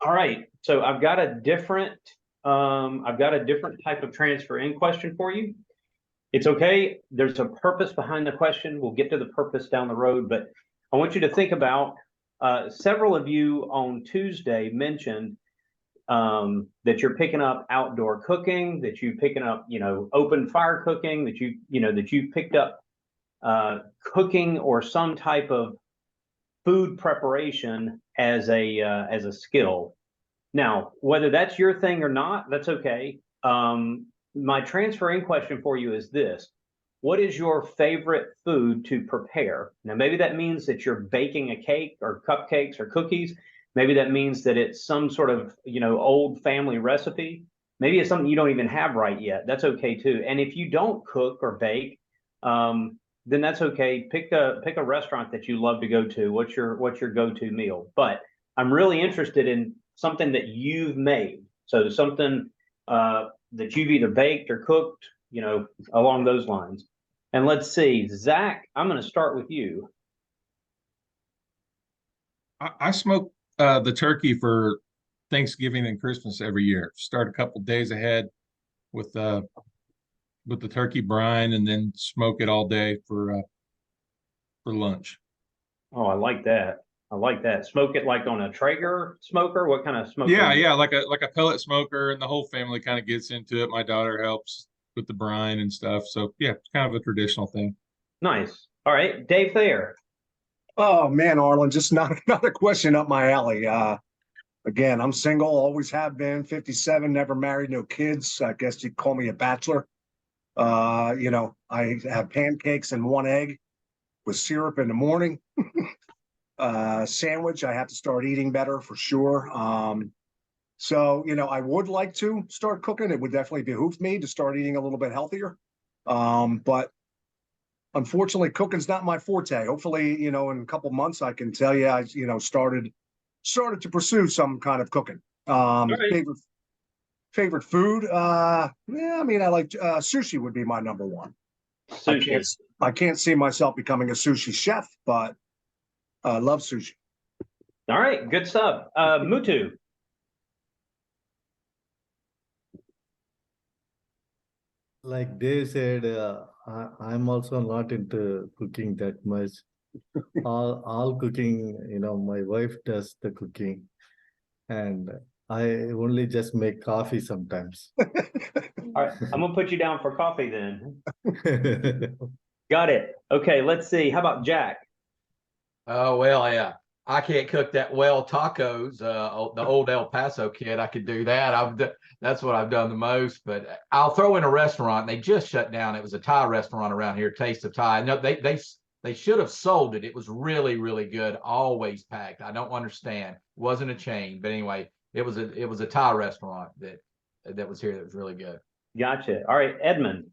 All right. So I've got a different type of transfer in question for you. It's okay. There's a purpose behind the question. We'll get to the purpose down the road, but I want you to think about several of you on Tuesday mentioned that you're picking up outdoor cooking, that you picking up, open fire cooking, that you picked up cooking or some type of food preparation as a skill. Now, whether that's your thing or not, that's okay. My transfer in question for you is this. What is your favorite food to prepare? Now, maybe that means that you're baking a cake or cupcakes or cookies. Maybe that means that it's some sort of, old family recipe. Maybe it's something you don't even have right yet. That's okay too. And if you don't cook or bake, then that's okay. Pick a restaurant that you love to go to. What's your go-to meal? But I'm really interested in something that you've made. So something that you've either baked or cooked, along those lines. And let's see, Zach, I'm going to start with you. I smoke the turkey for Thanksgiving and Christmas every year. Start a couple days ahead with with the turkey brine, and then smoke it all day for lunch. Oh, I like that. I like that. Smoke it like on a Traeger smoker. What kind of smoker Yeah, you? yeah, like a pellet smoker, and the whole family kind of gets into it. My daughter helps with the brine and stuff. So yeah, it's kind of a traditional thing. Nice. All right, Dave Thayer. Oh man, Arlen, just not another question up my alley. Again, I'm single, always have been, 57, never married, no kids. I guess you'd call me a bachelor. I have pancakes and one egg with syrup in the morning. Sandwich, I have to start eating better for sure. So I would like to start cooking. It would definitely behoove me to start eating a little bit healthier. But unfortunately, cooking's not my forte. Hopefully, in a couple months, I can tell you I started to pursue some kind of cooking. All right. Favorite food? Yeah, I mean, I like sushi would be my number one. I Sushi. can't I can't see myself becoming a sushi chef, but I love sushi. All right, good stuff. Mutu. Like Dave said, I'm also not into cooking that much. All cooking, my wife does the cooking, and I only just make coffee sometimes. All right, I'm gonna put you down for coffee then. Got it. Okay, let's see. How about Jack? Oh well, yeah. I can't cook that well tacos. The old El Paso kid, I could do that. That's what I've done the most. But I'll throw in a restaurant. They just shut down. It was a Thai restaurant around here, Taste of Thai. No, they should have sold it. It was really really good. Always packed. I don't understand. It wasn't a chain, but anyway, it was a Thai restaurant that was here that was really good. Gotcha. All right, Edmund.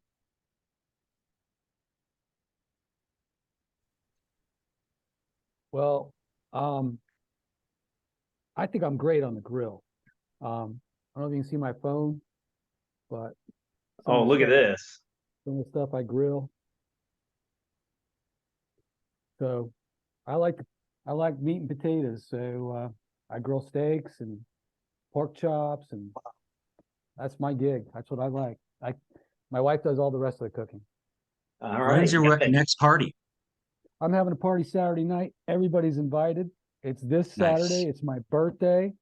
Well, um, I think I'm great on the grill. I don't know if you can see my phone, but Oh, look at this. some of the stuff I grill. So I like I like meat and potatoes. So I grill steaks and pork chops, and that's my gig. That's what I like. My wife does all the rest of the cooking. All right. When's your next party? I'm having a party Saturday night. Everybody's invited. It's this Saturday. Nice. It's my birthday,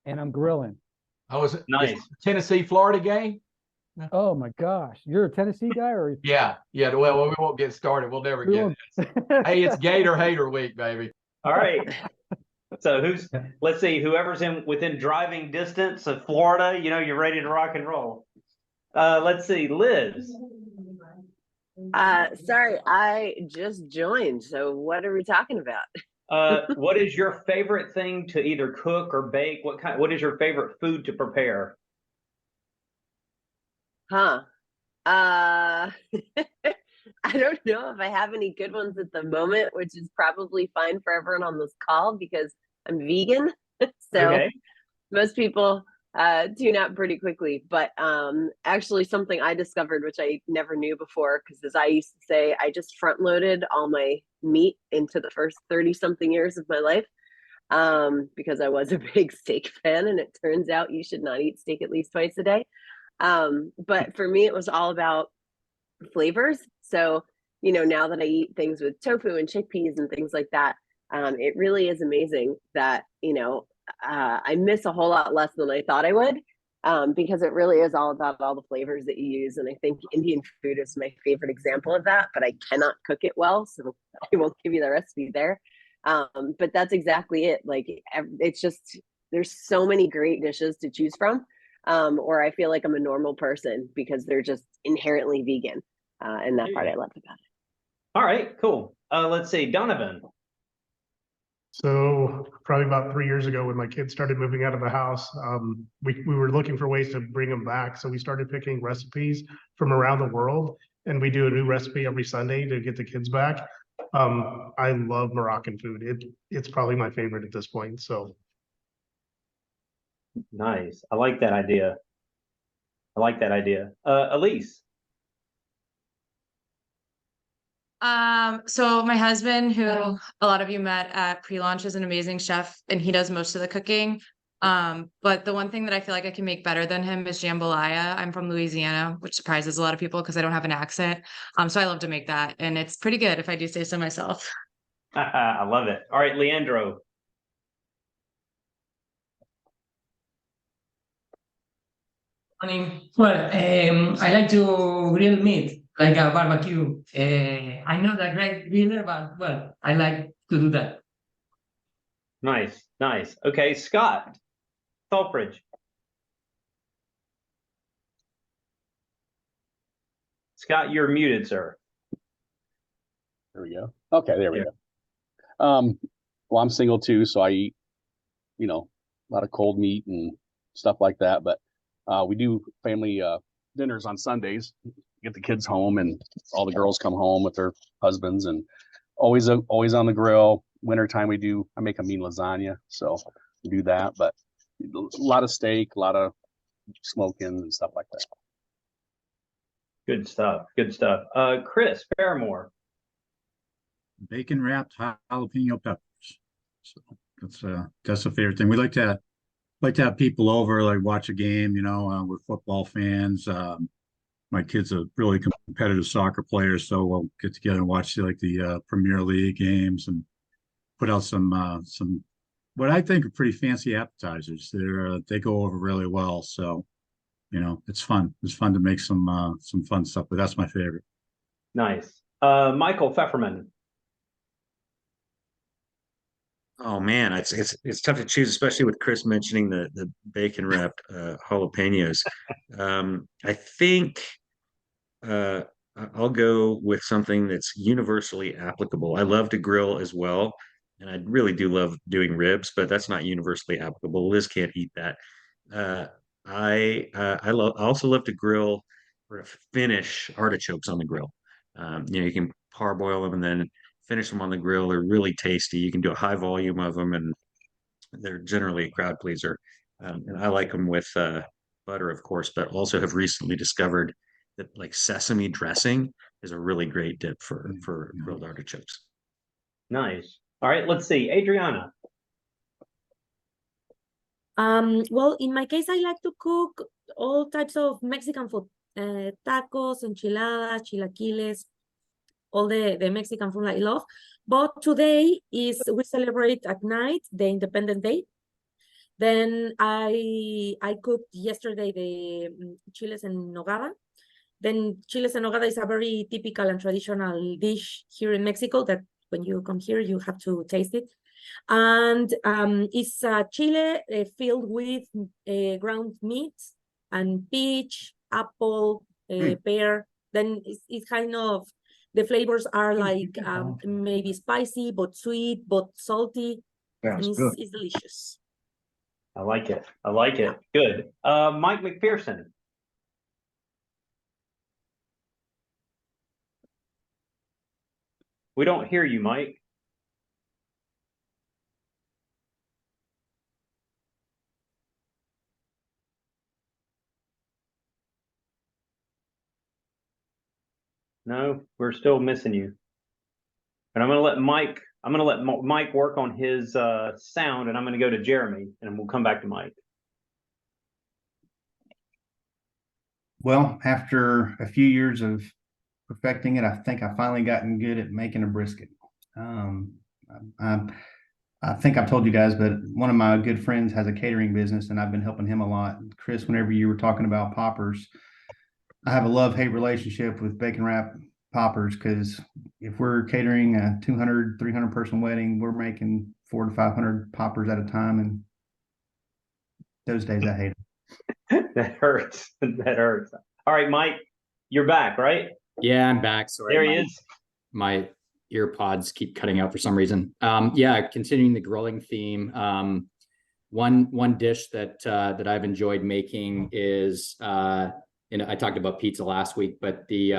and I'm grilling. Oh, is it Nice. Tennessee Florida game? Oh my gosh, you're a Tennessee guy, or Yeah, yeah. Well, we won't get started. We'll never we get won't- this. Hey, it's Gator Hater Week, baby. All right. So let's see, whoever's within driving distance of Florida, you're ready to rock and roll. Let's see, Liz. Sorry, I just joined. So what are we talking about? What is your favorite thing to either cook or bake? What is your favorite food to prepare? Huh. I don't know if I have any good ones at the moment, which is probably fine for everyone on this call because I'm vegan. So Okay. most people tune out pretty quickly. But actually something I discovered, which I never knew before, because as I used to say, I just front loaded all my meat into the first 30 something years of my life. because I was a big steak fan, and it turns out you should not eat steak at least twice a day. But for me, it was all about flavors. So, now that I eat things with tofu and chickpeas and things like that, it really is amazing that, I miss a whole lot less than I thought I would, because it really is all about all the flavors that you use. And I think Indian food is my favorite example of that, but I cannot cook it well. So I won't give you the recipe there. But that's exactly it. Like, it's just, there's so many great dishes to choose from. Or I feel like I'm a normal person because they're just inherently vegan. And that part I loved about it. All right, cool. Let's see, Donovan. So probably about 3 years ago, when my kids started moving out of the house, we were looking for ways to bring them back. So we started picking recipes from around the world, and we do a new recipe every Sunday to get the kids back. I love Moroccan food. It's probably my favorite at this point. So Nice. I like that idea. Elise. So my husband, who a lot of you met at pre-launch, is an amazing chef, and he does most of the cooking. But the one thing that I feel like I can make better than him is jambalaya. I'm from Louisiana, which surprises a lot of people because I don't have an accent. So I love to make that, and it's pretty good if I do say so myself. I love it. All right, Leandro. Morning. Well, I like to grill meat, like a barbecue. I'm not a great griller, but well, I like to do that. Nice, nice. Okay, Scott Selfridge. Scott, you're muted, sir. There we go. Okay, there we go. Well, I'm single too, so I eat, a lot of cold meat and stuff like that. But we do family dinners on Sundays. Get the kids home, and all the girls come home with their husbands, and always on the grill. Wintertime I make a mean lasagna, so we do that. But a lot of steak, a lot of smoking and stuff like that. Good stuff. Good stuff. Chris Paramore. Bacon wrapped jalapeno peppers. So that's a favorite thing. We like to have people over, like watch a game. We're football fans. My kid's a really competitive soccer player, so we'll get together and watch the Premier League games and put out some what I think are pretty fancy appetizers. They go over really well. So it's fun. It's fun to make some fun stuff, but that's my favorite. Nice. Michael Pfefferman. Oh man, it's tough to choose, especially with Chris mentioning the bacon wrapped jalapenos. I think I'll go with something that's universally applicable. I love to grill as well, and I really do love doing ribs, but that's not universally applicable. Liz can't eat that. Uh, I also love to grill or to finish artichokes on the grill. You can parboil them and then finish them on the grill. They're really tasty. You can do a high volume of them, and they're generally a crowd pleaser. And I like them with butter, of course, but also have recently discovered that like sesame dressing is a really great dip for grilled artichokes. Nice. All right, let's see. Adriana. Well, in my case, I like to cook all types of Mexican food, tacos, enchiladas, chilaquiles, all the Mexican food I love. But today we celebrate at night the Independence Day. Then I cooked yesterday the chiles en nogada. Then chiles en nogada is a very typical and traditional dish here in Mexico that when you come here, you have to taste it. And it's a chile filled with ground meat and peach, apple, pear. Then it's kind of, the flavors are like maybe spicy, but sweet, but salty. Yeah, and good. it's delicious. I like it. I like it. Good. Mike McPherson. We don't hear you, Mike. No, we're still missing you. And I'm going to let Mike I'm going to let Mike work on his sound, and I'm going to go to Jeremy, and we'll come back to Mike. Well, after a few years of perfecting it, I think I finally gotten good at making a brisket. I think I've told you guys, but one of my good friends has a catering business, and I've been helping him a lot. Chris, whenever you were talking about poppers, I have a love-hate relationship with bacon wrap poppers, because if we're catering a 200, 300 person wedding, we're making 400 to 500 poppers at a time. And those days I hate it. That hurts. That hurts. All right, Mike, you're back, right? Yeah, I'm back. Sorry. There he is. My ear pods keep cutting out for some reason. Yeah, continuing the grilling theme. One dish that I've enjoyed making is and I talked about pizza last week, but the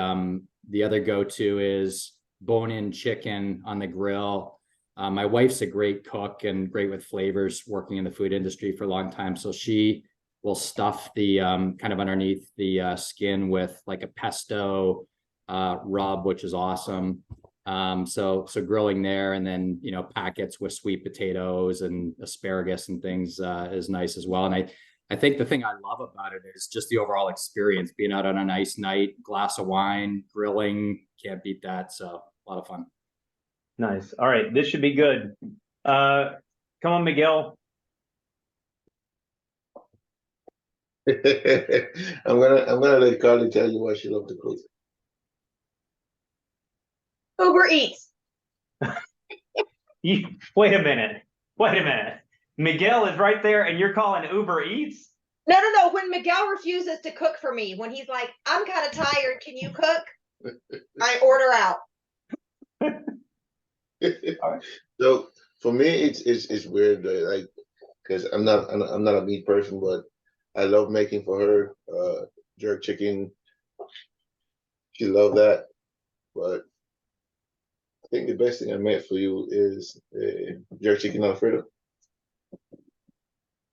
other go-to is bone-in chicken on the grill. My wife's a great cook and great with flavors, working in the food industry for a long time. So she will stuff the kind of underneath the skin with like a pesto rub, which is awesome. So grilling there, and then, you know, packets with sweet potatoes and asparagus and things is nice as well. And I think the thing I love about it is just the overall experience, being out on a nice night, glass of wine, grilling, can't beat that. So a lot of fun. Nice. All right, this should be good. Come on, Miguel. I'm gonna let Carly tell you why she loves to cook. Uber Eats. Wait a minute. Miguel is right there, and you're calling Uber Eats? No. When Miguel refuses to cook for me, when he's like, "I'm kind of tired, can you cook?" I order out. So for me, it's weird, like, because I'm not a meat person, but I love making for her jerk chicken. She loved that, but I think the best thing I made for you is jerk chicken Alfredo.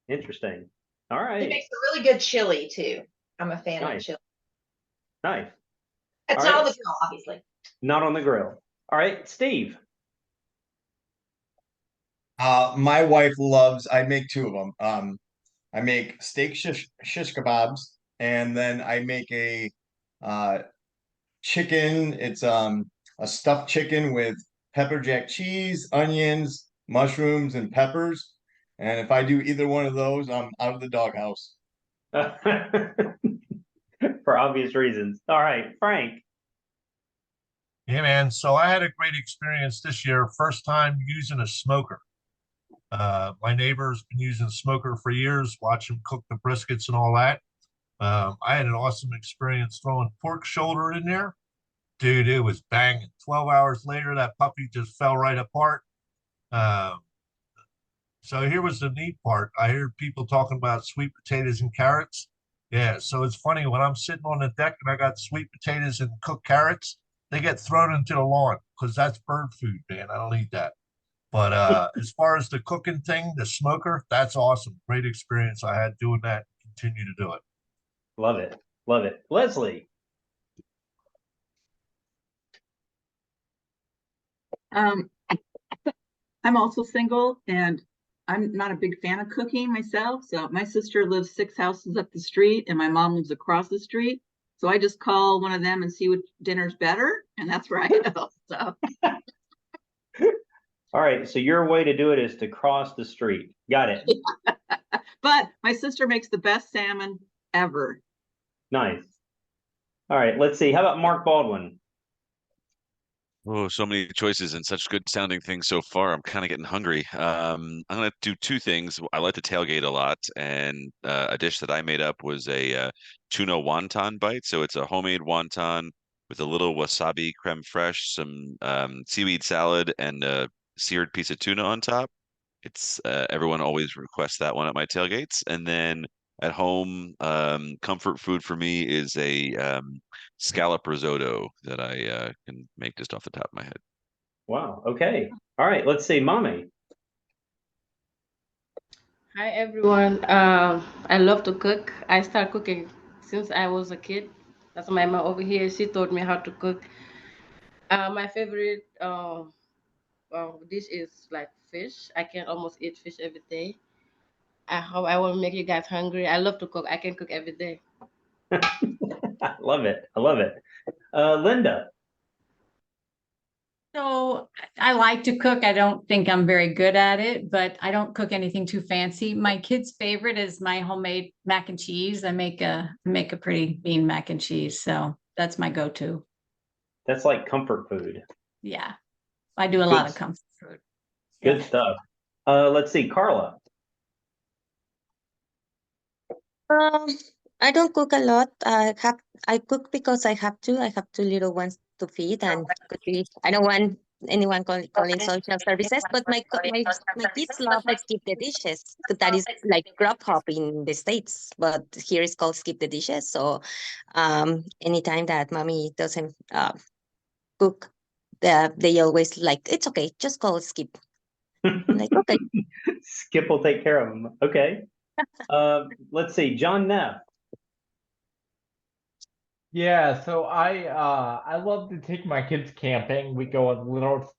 Interesting. All right. It makes a really good chili too. I'm a fan of chili. Nice. It's not on the grill, obviously. Not on the grill. All right, Steve. My wife loves, I make two of them. I make steak shish kebabs, and then I make a chicken. It's a stuffed chicken with pepper jack cheese, onions, mushrooms, and peppers. And if I do either one of those, I'm out of the doghouse. For obvious reasons. All right, Frank. Yeah, man. So I had a great experience this year. First time using a smoker. My neighbor's been using a smoker for years, watch him cook the briskets and all that. I had an awesome experience throwing pork shoulder in there. Dude, it was banging. 12 hours later, that puppy just fell right apart. So here was the neat part. I heard people talking about sweet potatoes and carrots. Yeah, so it's funny when I'm sitting on the deck and I got sweet potatoes and cooked carrots, they get thrown into the lawn because that's bird food, man. I don't eat that. But as far as the cooking thing, the smoker, that's awesome. Great experience I had doing that. Continue to do it. Love it. Love it. Leslie. I'm also single, and I'm not a big fan of cooking myself. So my sister lives 6 houses up the street, and my mom lives across the street. So I just call one of them and see which dinner's better, and that's where I go. So. All right, so your way to do it is to cross the street. Got it. But my sister makes the best salmon ever. Nice. All right, let's see. How about Mark Baldwin? Oh, so many choices and such good sounding things so far. I'm kind of getting hungry. I'm gonna do two things. I like to tailgate a lot, and a dish that I made up was a tuna wonton bite. So it's a homemade wonton with a little wasabi creme fraiche, some seaweed salad, and a seared piece of tuna on top. It's everyone always requests that one at my tailgates. And then at home, comfort food for me is a scallop risotto that I can make just off the top of my head. Wow. Okay. All right. Let's see, Mommy. Hi everyone. I love to cook. I started cooking since I was a kid. That's my mom over here. She taught me how to cook. My favorite dish is like fish. I can almost eat fish every day. I hope I won't make you guys hungry. I love to cook. I can cook every day. I love it. I love it. Linda. So I like to cook. I don't think I'm very good at it, but I don't cook anything too fancy. My kid's favorite is my homemade mac and cheese. I make a pretty mean mac and cheese. So that's my go-to. That's like comfort food. Yeah. I do a lot of comfort food. Good stuff. Let's see, Carla. Um, I don't cook a lot. I cook because I have to. I have two little ones to feed, and could be I don't want anyone calling social services, but my kids love like skip the dishes. That is like Grubhub in the States, but here it's called skip the dishes. So, anytime that mommy doesn't cook, they always like it's okay. Just call skip. I'm like okay. Skip will take care of them. Okay. Let's see, John Neff. Yeah, so I love to take my kids camping. We go on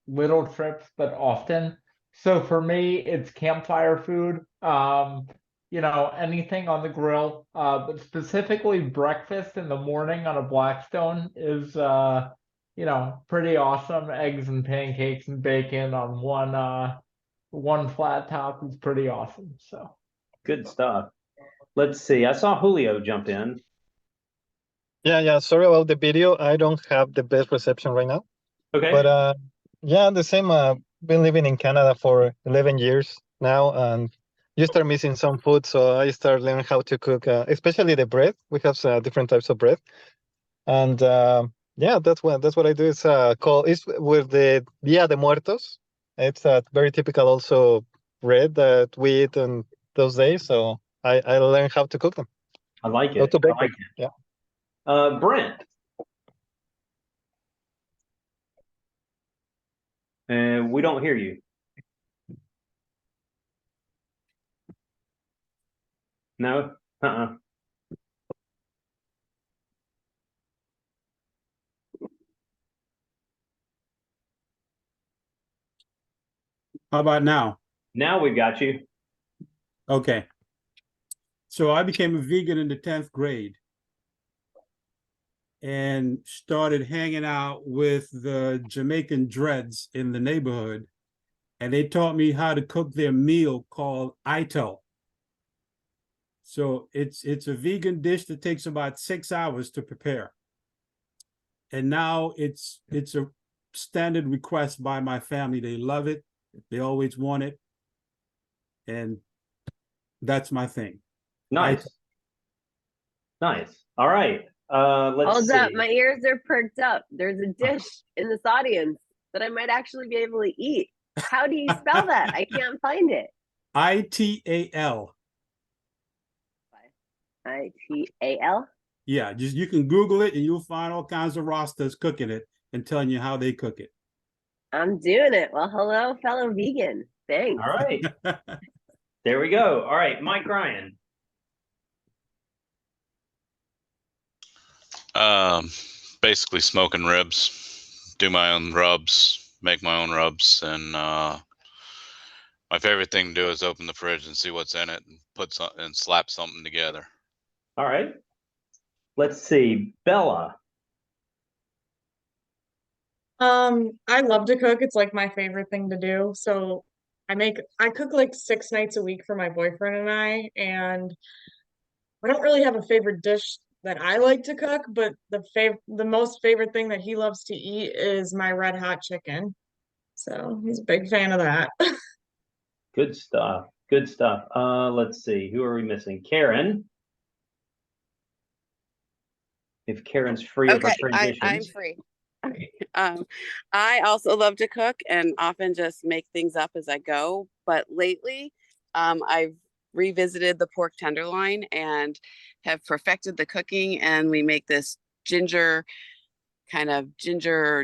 little trips, but often. So for me, it's campfire food. Anything on the grill. But specifically breakfast in the morning on a Blackstone is pretty awesome. Eggs and pancakes and bacon on one flat top is pretty awesome. So Good stuff. Let's see. I saw Julio jump in. Yeah. Sorry about the video. I don't have the best reception right now. Okay. But yeah, the same. Been living in Canada for 11 years now, and you start missing some food. So I start learning how to cook, especially the bread. We have different types of bread, and yeah, that's what I do. It's it's with the Dia de Muertos. It's very typical also bread that we eat on those days. So I learned how to cook them. I like How it. to bake I like them. it. Yeah. Brent. And we don't hear you. No? How about now? Now we've got you. Okay. So I became a vegan in the 10th grade and started hanging out with the Jamaican dreads in the neighborhood. And they taught me how to cook their meal called Ito. So it's a vegan dish that takes about 6 hours to prepare. And now it's a standard request by my family. They love it. They always want it. And that's my thing. Nice. Nice. All right. Let's Hold see. up, my ears are perked up. There's a dish in this audience that I might actually be able to eat. How do you spell that? I can't find it. ITAL. ITAL? Yeah, just you can Google it and you'll find all kinds of rosters cooking it and telling you how they cook it. I'm doing it. Well, hello, fellow vegan. Thanks. All right. There we go. All right, Mike Ryan. Basically smoking ribs, do my own rubs, make my own rubs, and my favorite thing to do is open the fridge and see what's in it and and slap something together. All right. Let's see, Bella. I love to cook. It's like my favorite thing to do. So I cook like 6 nights a week for my boyfriend and I don't really have a favorite dish that I like to cook, but the most favorite thing that he loves to eat is my red hot chicken. So he's a big fan of that. Good stuff. Good stuff. Let's see. Who are we missing? Karen. If Karen's free of her transitions. I'm free. I also love to cook and often just make things up as I go. But lately, I've revisited the pork tenderloin and have perfected the cooking. And we make this ginger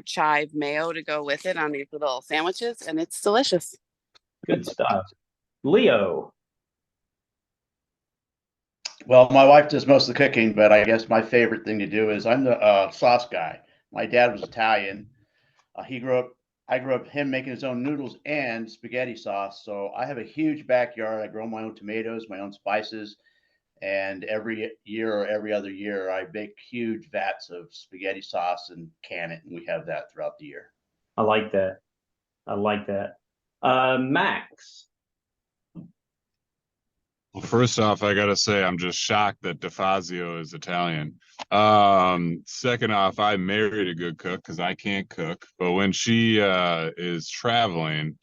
chive mayo to go with it on these little sandwiches, and it's delicious. Good stuff. Leo. Well, my wife does most of the cooking, but I guess my favorite thing to do is I'm the sauce guy. My dad was Italian. He grew up I grew up him making his own noodles and spaghetti sauce. So I have a huge backyard. I grow my own tomatoes, my own spices. And every year or every other year, I bake huge vats of spaghetti sauce and can it. And we have that throughout the year. I like that. I like that. Max. Well, first off, I gotta say I'm just shocked that DeFazio is Italian. Second off, I married a good cook because I can't cook, but when she is traveling,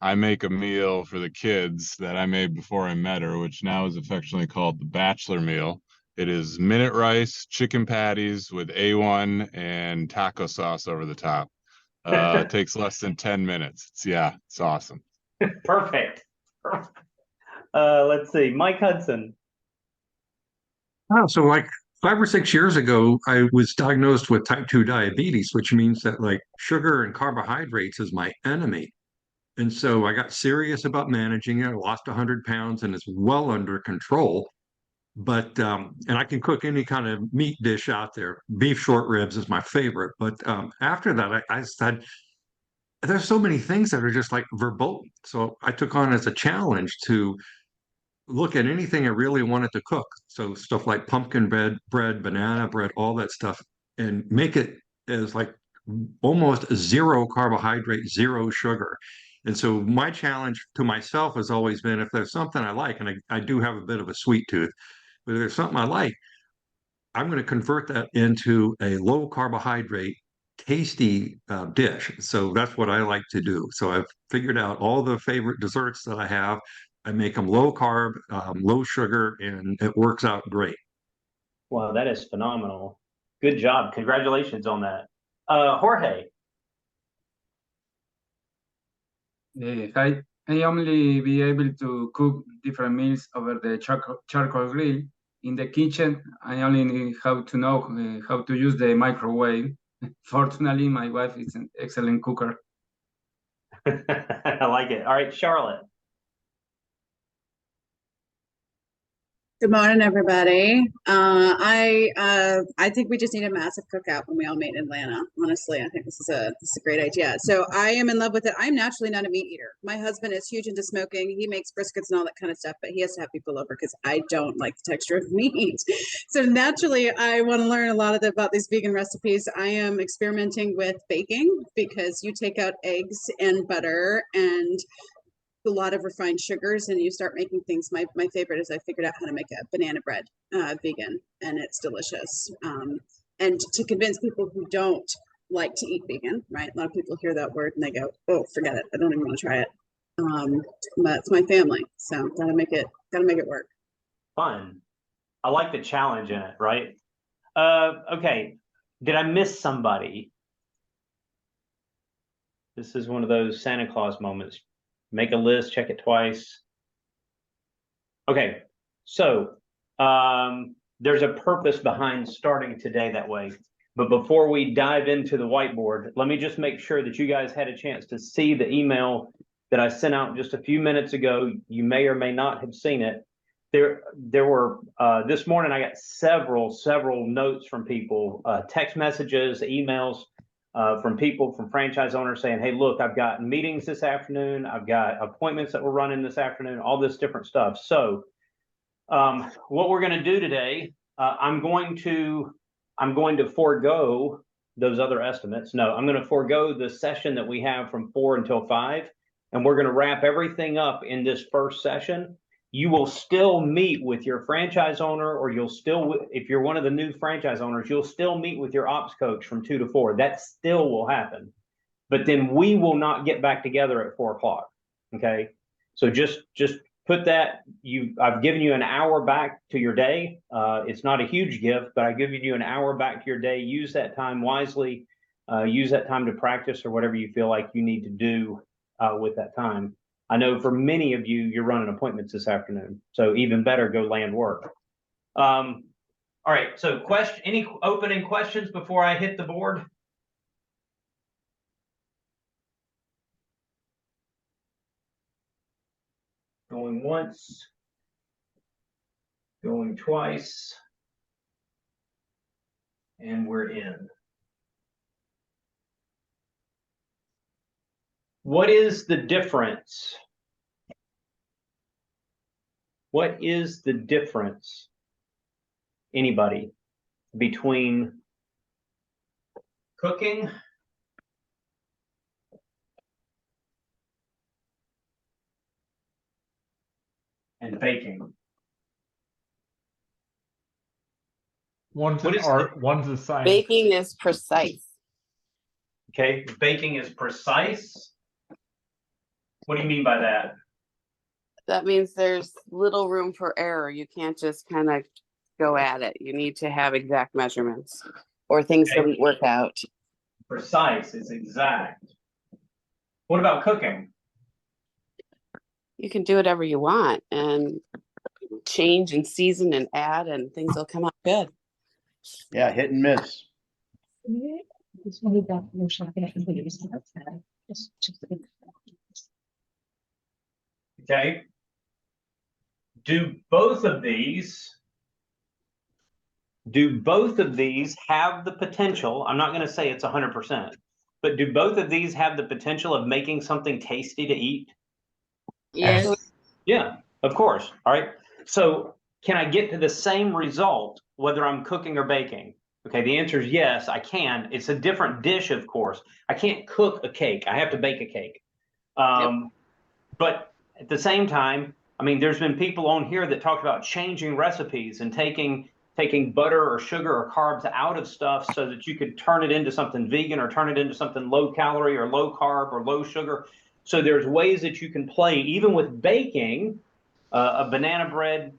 I make a meal for the kids that I made before I met her, which now is affectionately called the bachelor meal. It is minute rice, chicken patties with A1 and taco sauce over the top. It takes less than 10 minutes. It's awesome. Perfect. Let's see, Mike Hudson. Oh, so like 5 or 6 years ago, I was diagnosed with type 2 diabetes, which means that like sugar and carbohydrates is my enemy. And so I got serious about managing it. I lost 100 pounds and it's well under control. But and I can cook any kind of meat dish out there. Beef short ribs is my favorite. But after that, I said, there's so many things that are just like verboten. So I took on as a challenge to look at anything I really wanted to cook. So stuff like pumpkin bread, banana bread, all that stuff, and make it as like almost zero carbohydrate, zero sugar. And so my challenge to myself has always been if there's something I like, and I do have a bit of a sweet tooth, but if there's something I like, I'm going to convert that into a low carbohydrate, tasty dish. So that's what I like to do. So I've figured out all the favorite desserts that I have. I make them low carb, low sugar, and it works out great. Wow, that is phenomenal. Good job. Congratulations on that. Jorge. I only be able to cook different meals over the charcoal grill. In the kitchen, I only need how to know how to use the microwave. Fortunately, my wife is an excellent cooker. I like it. All right, Charlotte. Good morning, everybody. I think we just need a massive cookout when we all meet in Atlanta. Honestly, I think this is a great idea. So I am in love with it. I'm naturally not a meat eater. My husband is huge into smoking. He makes briskets and all that kind of stuff, but he has to have people over because I don't like the texture of meat. So naturally, I want to learn a lot about these vegan recipes. I am experimenting with baking because you take out eggs and butter and a lot of refined sugars and you start making things. My favorite is I figured out how to make a banana bread vegan, and it's delicious. And to convince people who don't like to eat vegan, right? A lot of people hear that word and they go, oh, forget it, I don't even want to try it. But it's my family, so gotta make it work. Fun. I like the challenge in it, right? Okay, did I miss somebody? This is one of those Santa Claus moments. Make a list, check it twice. Okay, so there's a purpose behind starting today that way. But before we dive into the whiteboard, let me just make sure that you guys had a chance to see the email that I sent out just a few minutes ago. You may or may not have seen it. There were, this morning I got several notes from people, text messages, emails, from people, from franchise owners saying, hey, look, I've got meetings this afternoon. I've got appointments that we're running this afternoon, all this different stuff. So what we're going to do today, I'm going to forego those other estimates. No, I'm going to forego the session that we have from 4 until 5, and we're going to wrap everything up in this first session. You will still meet with your franchise owner, or you'll still, if you're one of the new franchise owners, you'll still meet with your ops coach from 2 to 4. That still will happen. But then we will not get back together at 4 o'clock. Okay. So just put that, I've given you an hour back to your day. It's not a huge gift, but I've given you an hour back to your day. Use that time wisely. Use that time to practice or whatever you feel like you need to do with that time. I know for many of you, you're running appointments this afternoon, so even better, go land work. All right, so any opening questions before I hit the board? Going once, going twice, and we're in. What is the difference? What is the difference, anybody, between cooking and baking? One's What an is art, one's a science. Baking is precise. Okay, baking is precise. What do you mean by that? That means there's little room for error. You can't just kind of go at it. You need to have exact measurements or things Okay. don't work out. Precise is exact. What about cooking? You can do whatever you want and change and season and add, and things will come out good. Yeah, hit and miss. Okay. Do both of these have the potential? I'm not going to say it's 100%, but do both of these have the potential of making something tasty to eat? Yes. Yeah, of course. All right. So can I get to the same result whether I'm cooking or baking? Okay, the answer is yes, I can. It's a different dish, of course. I can't cook a cake. I have to bake a cake. But at the same time, I mean, there's been people on here that talked about changing recipes and taking butter or sugar or carbs out of stuff so that you could turn it into something vegan or turn it into something low calorie or low carb or low sugar. So there's ways that you can play, even with baking. A banana bread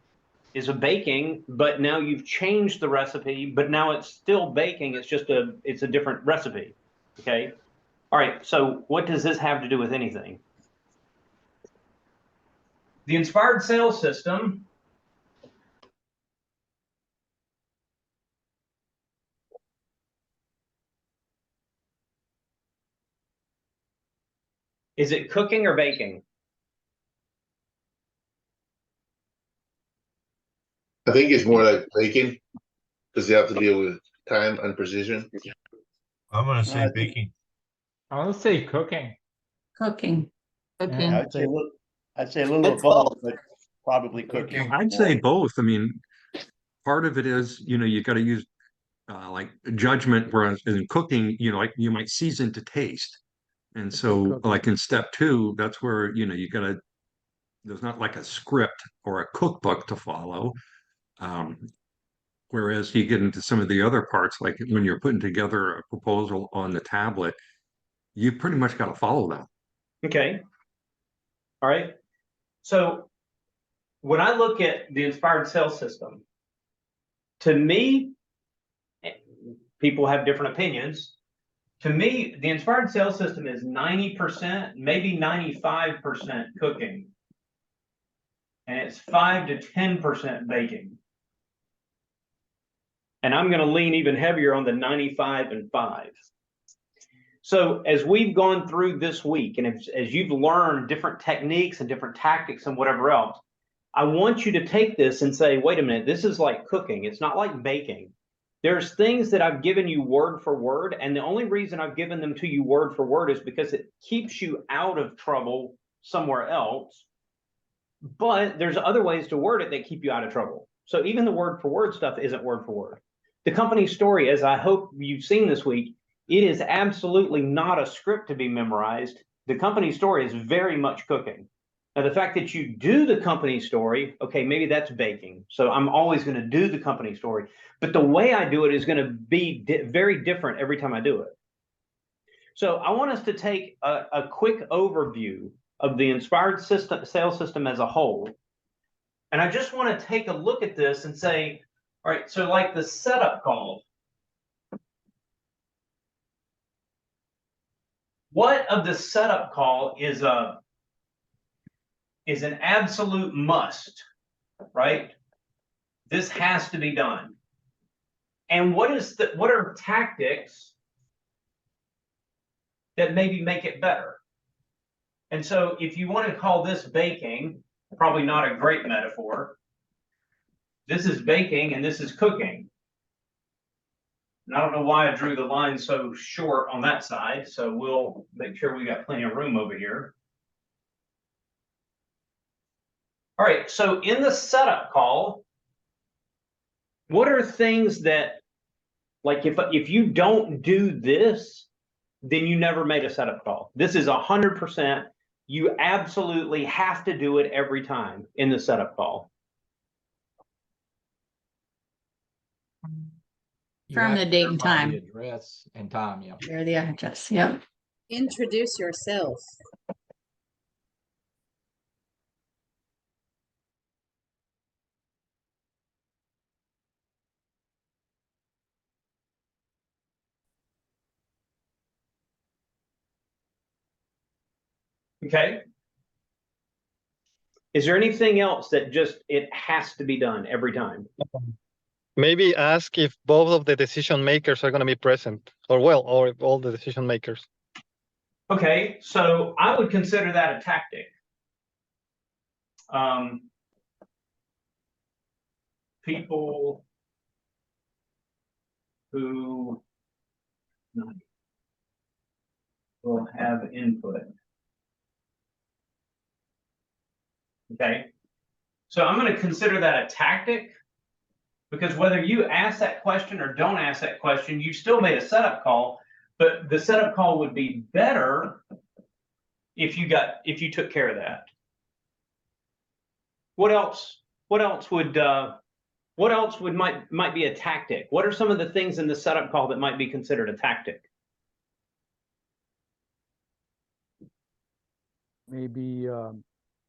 is a baking, but now you've changed the recipe, but now it's still baking. It's just it's a different recipe. Okay. All right. So what does this have to do with anything? The inspired sales system is it cooking or baking? I think it's more like baking because you have to deal with time and precision. I'm gonna say baking. I want to say cooking. Cooking. Yeah, I'd say a little of It's both, both. but probably cooking. I'd say both. I mean, part of it is, you got to use like judgment, whereas in cooking, like you might season to taste. And so like in step 2, that's where, there's not like a script or a cookbook to follow. Whereas you get into some of the other parts, like when you're putting together a proposal on the tablet, you pretty much got to follow that. Okay. All right. So when I look at the inspired sales system, to me, people have different opinions. To me, the inspired sales system is 90%, maybe 95% cooking. And it's 5 to 10% baking. And I'm going to lean even heavier on the 95 and 5. So as we've gone through this week, and as you've learned different techniques and different tactics and whatever else, I want you to take this and say, wait a minute, this is like cooking. It's not like baking. There's things that I've given you word for word, and the only reason I've given them to you word for word is because it keeps you out of trouble somewhere else. But there's other ways to word it that keep you out of trouble. So even the word for word stuff isn't word for word. The company story, as I hope you've seen this week, it is absolutely not a script to be memorized. The company story is very much cooking. Now, the fact that you do the company story, okay, maybe that's baking. So I'm always going to do the company story. But the way I do it is going to be very different every time I do it. So I want us to take a quick overview of the inspired sales system as a whole. And I just want to take a look at this and say, all right, so like the setup call. What of the setup call is an absolute must, right? This has to be done. And what are tactics that maybe make it better? And so if you want to call this baking, probably not a great metaphor. This is baking and this is cooking. And I don't know why I drew the line so short on that side, so we'll make sure we got plenty of room over here. All right, so in the setup call, what are things that, like if you don't do this, then you never made a setup call. This is 100%. You absolutely have to do it every time in the setup call. Confirm the date and time. Address and time, yeah. Share the address, yep. Introduce yourself. Okay. Is there anything else that just, it has to be done every time? Maybe ask if both of the decision makers are going to be present, or all the decision makers. Okay, so I would consider that a tactic. People who will have input. Okay, so I'm going to consider that a tactic, because whether you ask that question or don't ask that question, you still made a setup call, but the setup call would be better if you took care of that. What else might be a tactic? What are some of the things in the setup call that might be considered a tactic? Maybe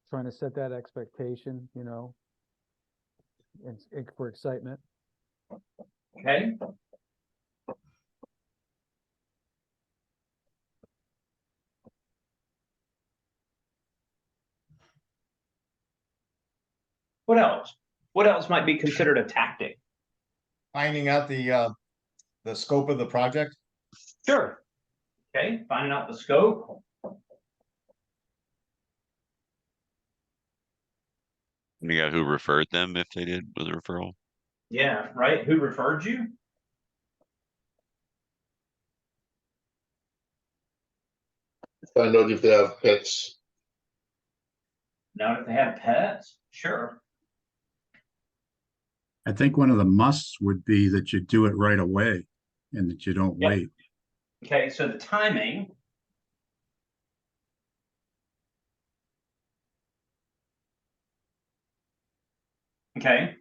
trying to set that expectation, you know, and for excitement. Okay. What else? What else might be considered a tactic? Finding out the scope of the project. Sure. Okay, finding out the scope. You got who referred them if they did with a referral. Yeah, right. Who referred you? Find out if they have pets. Now, if they have pets, sure. I think one of the musts would be that you do it right away and that you don't wait. Okay, so the timing. Okay.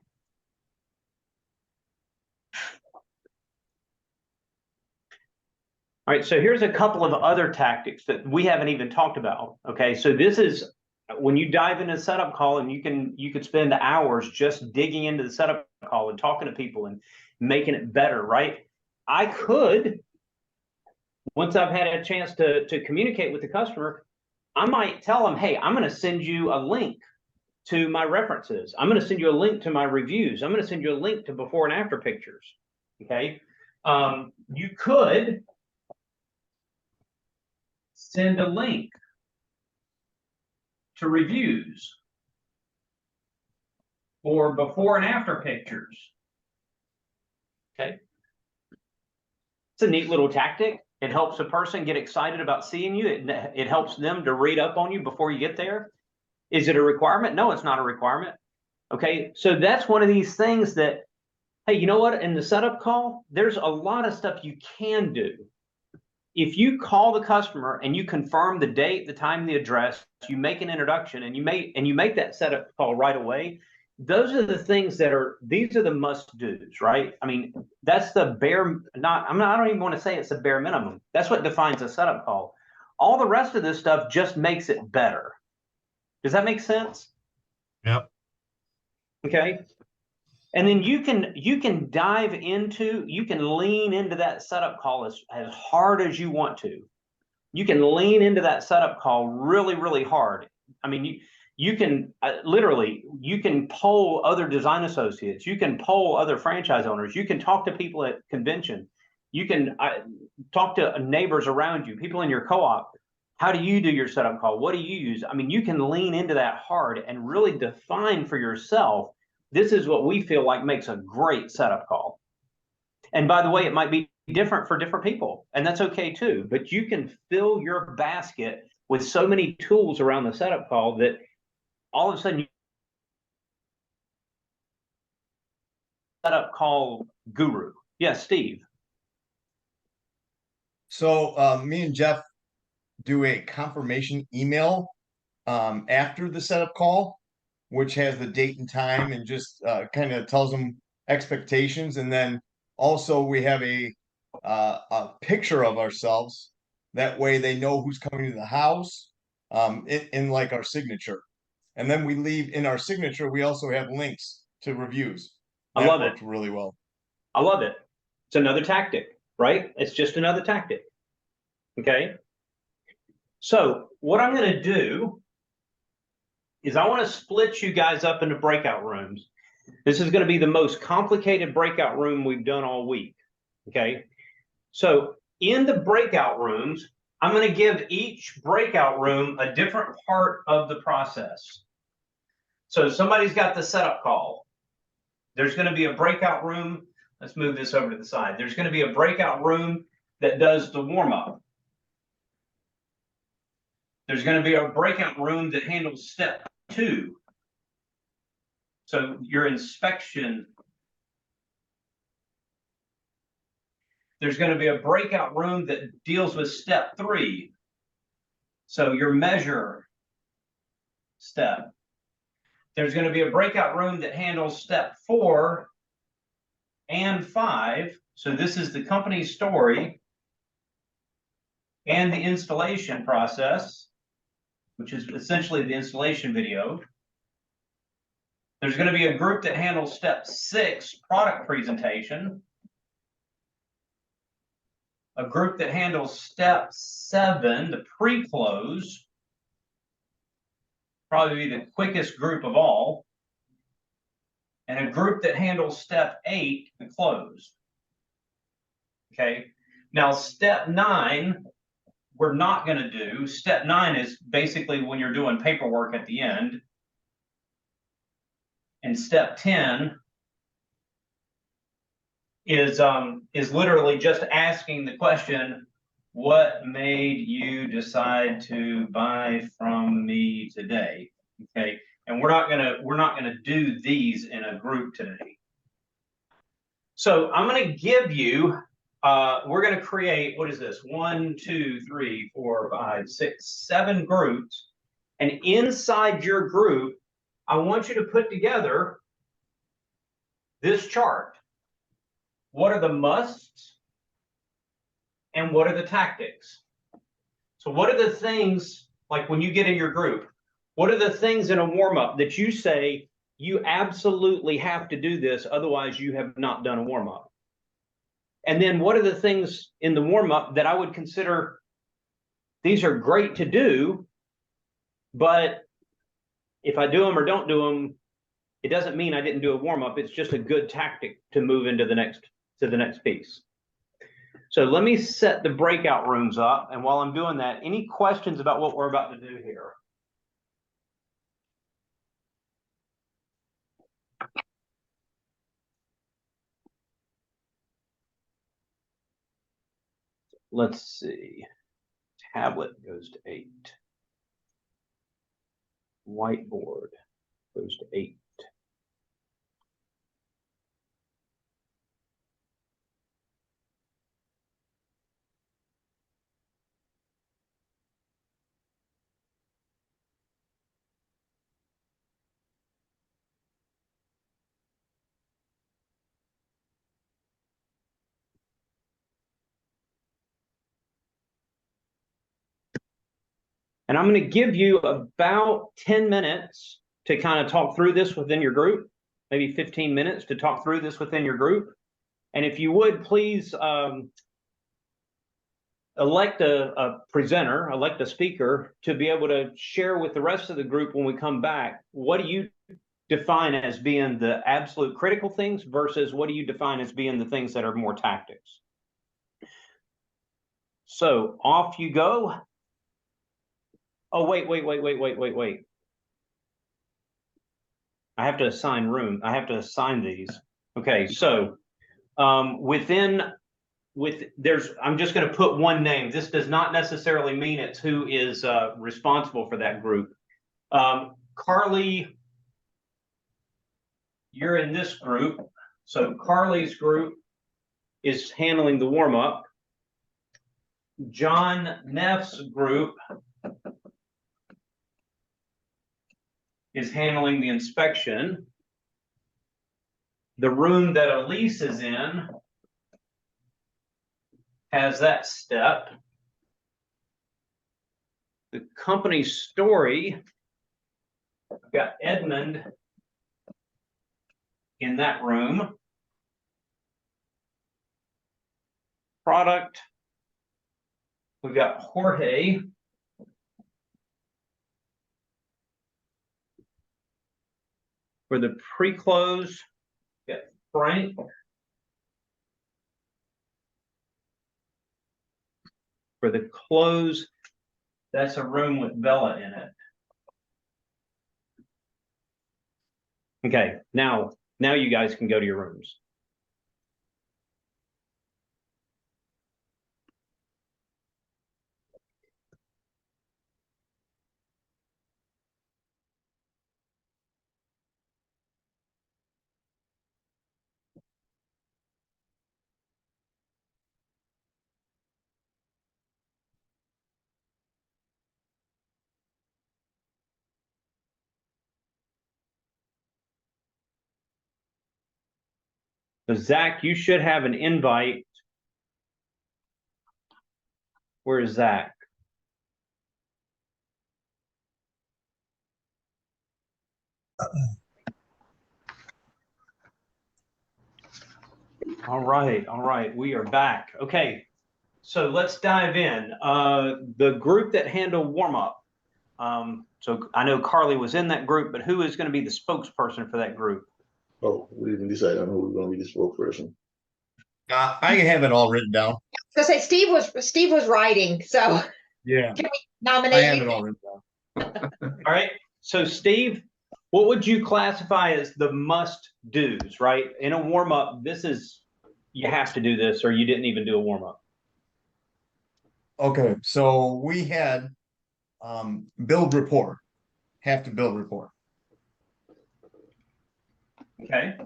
All right, so here's a couple of other tactics that we haven't even talked about. Okay, so this is when you dive into a setup call, and you could spend hours just digging into the setup call and talking to people and making it better, right? I could, once I've had a chance to communicate with the customer, I might tell them, hey, I'm going to send you a link to my references. I'm going to send you a link to my reviews. I'm going to send you a link to before and after pictures. Okay. You could send a link to reviews or before and after pictures. Okay. It's a neat little tactic. It helps a person get excited about seeing you. It helps them to read up on you before you get there. Is it a requirement? No, it's not a requirement. Okay, so that's one of these things that, hey, you know what? In the setup call, there's a lot of stuff you can do. If you call the customer and you confirm the date, the time, the address, you make an introduction and you make that setup call right away, those are the things these are the must-dos, right? I mean, that's the bare, I don't even want to say it's a bare minimum. That's what defines a setup call. All the rest of this stuff just makes it better. Does that make sense? Yep. Okay. And then you can dive into, you can lean into that setup call as hard as you want to. You can lean into that setup call really, really hard. I mean, you can literally, you can poll other design associates. You can poll other franchise owners. You can talk to people at convention. You can talk to neighbors around you, people in your co-op. How do you do your setup call? What do you use? I mean, you can lean into that hard and really define for yourself, this is what we feel like makes a great setup call. And by the way, it might be different for different people, and that's okay too. But you can fill your basket with so many tools around the setup call that all of a sudden setup call guru. Yes, Steve. So me and Jeff do a confirmation email after the setup call, which has the date and time and just kind of tells them expectations. And then also we have a picture of ourselves. That way they know who's coming to the house in like our signature. And then we leave in our signature, we also have links to reviews. I That love worked it. really well. I love it. It's another tactic, right? It's just another tactic. Okay. So what I'm going to do is I want to split you guys up into breakout rooms. This is going to be the most complicated breakout room we've done all week. Okay. So in the breakout rooms, I'm going to give each breakout room a different part of the process. So somebody's got the setup call. There's going to be a breakout room. Let's move this over to the side. There's going to be a breakout room that does the warm up. There's going to be a breakout room that handles step 2. So your inspection. There's going to be a breakout room that deals with step 3. So your measure step. There's going to be a breakout room that handles step 4 and 5. So this is the company story and the installation process, which is essentially the installation video. There's going to be a group that handles step 6, product presentation. A group that handles step 7, the pre-close. Probably be the quickest group of all. And a group that handles step 8, the close. Okay. Now, step 9, we're not going to do. Step 9 is basically when you're doing paperwork at the end. And step 10 is literally just asking the question, what made you decide to buy from me today? Okay. And we're not gonna do these in a group today. So I'm gonna give you we're gonna create, what is this? 1, 2, 3, 4, 5, 6, 7 groups. And inside your group, I want you to put together this chart. What are the musts and what are the tactics? So what are the things, like when you get in your group, what are the things in a warm-up that you say you absolutely have to do this, otherwise you have not done a warm-up? And then what are the things in the warm-up that I would consider these are great to do, but if I do them or don't do them, it doesn't mean I didn't do a warm-up. It's just a good tactic to move into the next piece. So let me set the breakout rooms up. And while I'm doing that, any questions about what we're about to do here? Let's see. Tablet goes to 8. Whiteboard goes to 8. And I'm going to give you about 10 minutes to kind of talk through this within your group, maybe 15 minutes to talk through this within your group. And if you would, please elect a presenter, elect a speaker to be able to share with the rest of the group when we come back. What do you define as being the absolute critical things versus what do you define as being the things that are more tactics? So off you go. Oh, wait. I have to assign room. I have to assign these. Okay, so within I'm just going to put one name. This does not necessarily mean it's who is responsible for that group. Carly, you're in this group. So Carly's group is handling the warm up. John Neff's group is handling the inspection. The room that Elise is in has that step. The company story, I've got Edmund in that room. Product, we've got Jorge. For the pre-close, we've got Frank. For the close, that's a room with Bella in it. Okay, now you guys can go to your rooms. So Zach, you should have an invite. Where is Zach? All right, we are back. Okay, so let's dive in. The group that handled warm-up. So I know Carly was in that group, but who is going to be the spokesperson for that group? Oh, we didn't decide on who was going to be the spokesperson. I have it all written down. So say Steve was writing, so Yeah, can we I nominate have you? it all written down. All right, so Steve, what would you classify as the must-dos, right? In a warm-up, this is, you have to do this or you didn't even do a warm-up. Okay, so we had build report. Have to build report. Okay.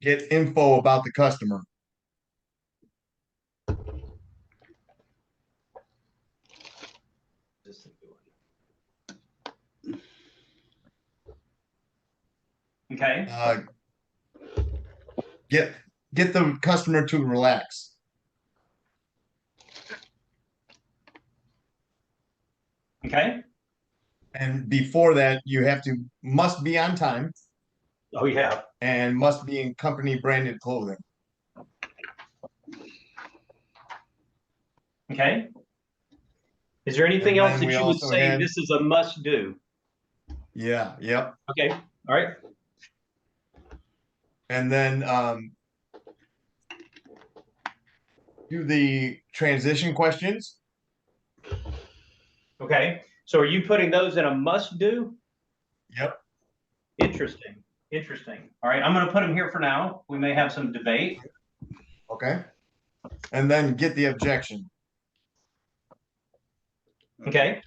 Get info about the customer. Okay. Get the customer to relax. Okay. And before that, you must be on time. Oh yeah. And must be in company branded clothing. Okay. Is there anything else that you would say this is a must do? Yeah, yep. Okay, all right. And then do the transition questions. Okay, so are you putting those in a must do? Yep. Interesting. All right, I'm going to put them here for now. We may have some debate. Okay. And then get the objection. Okay.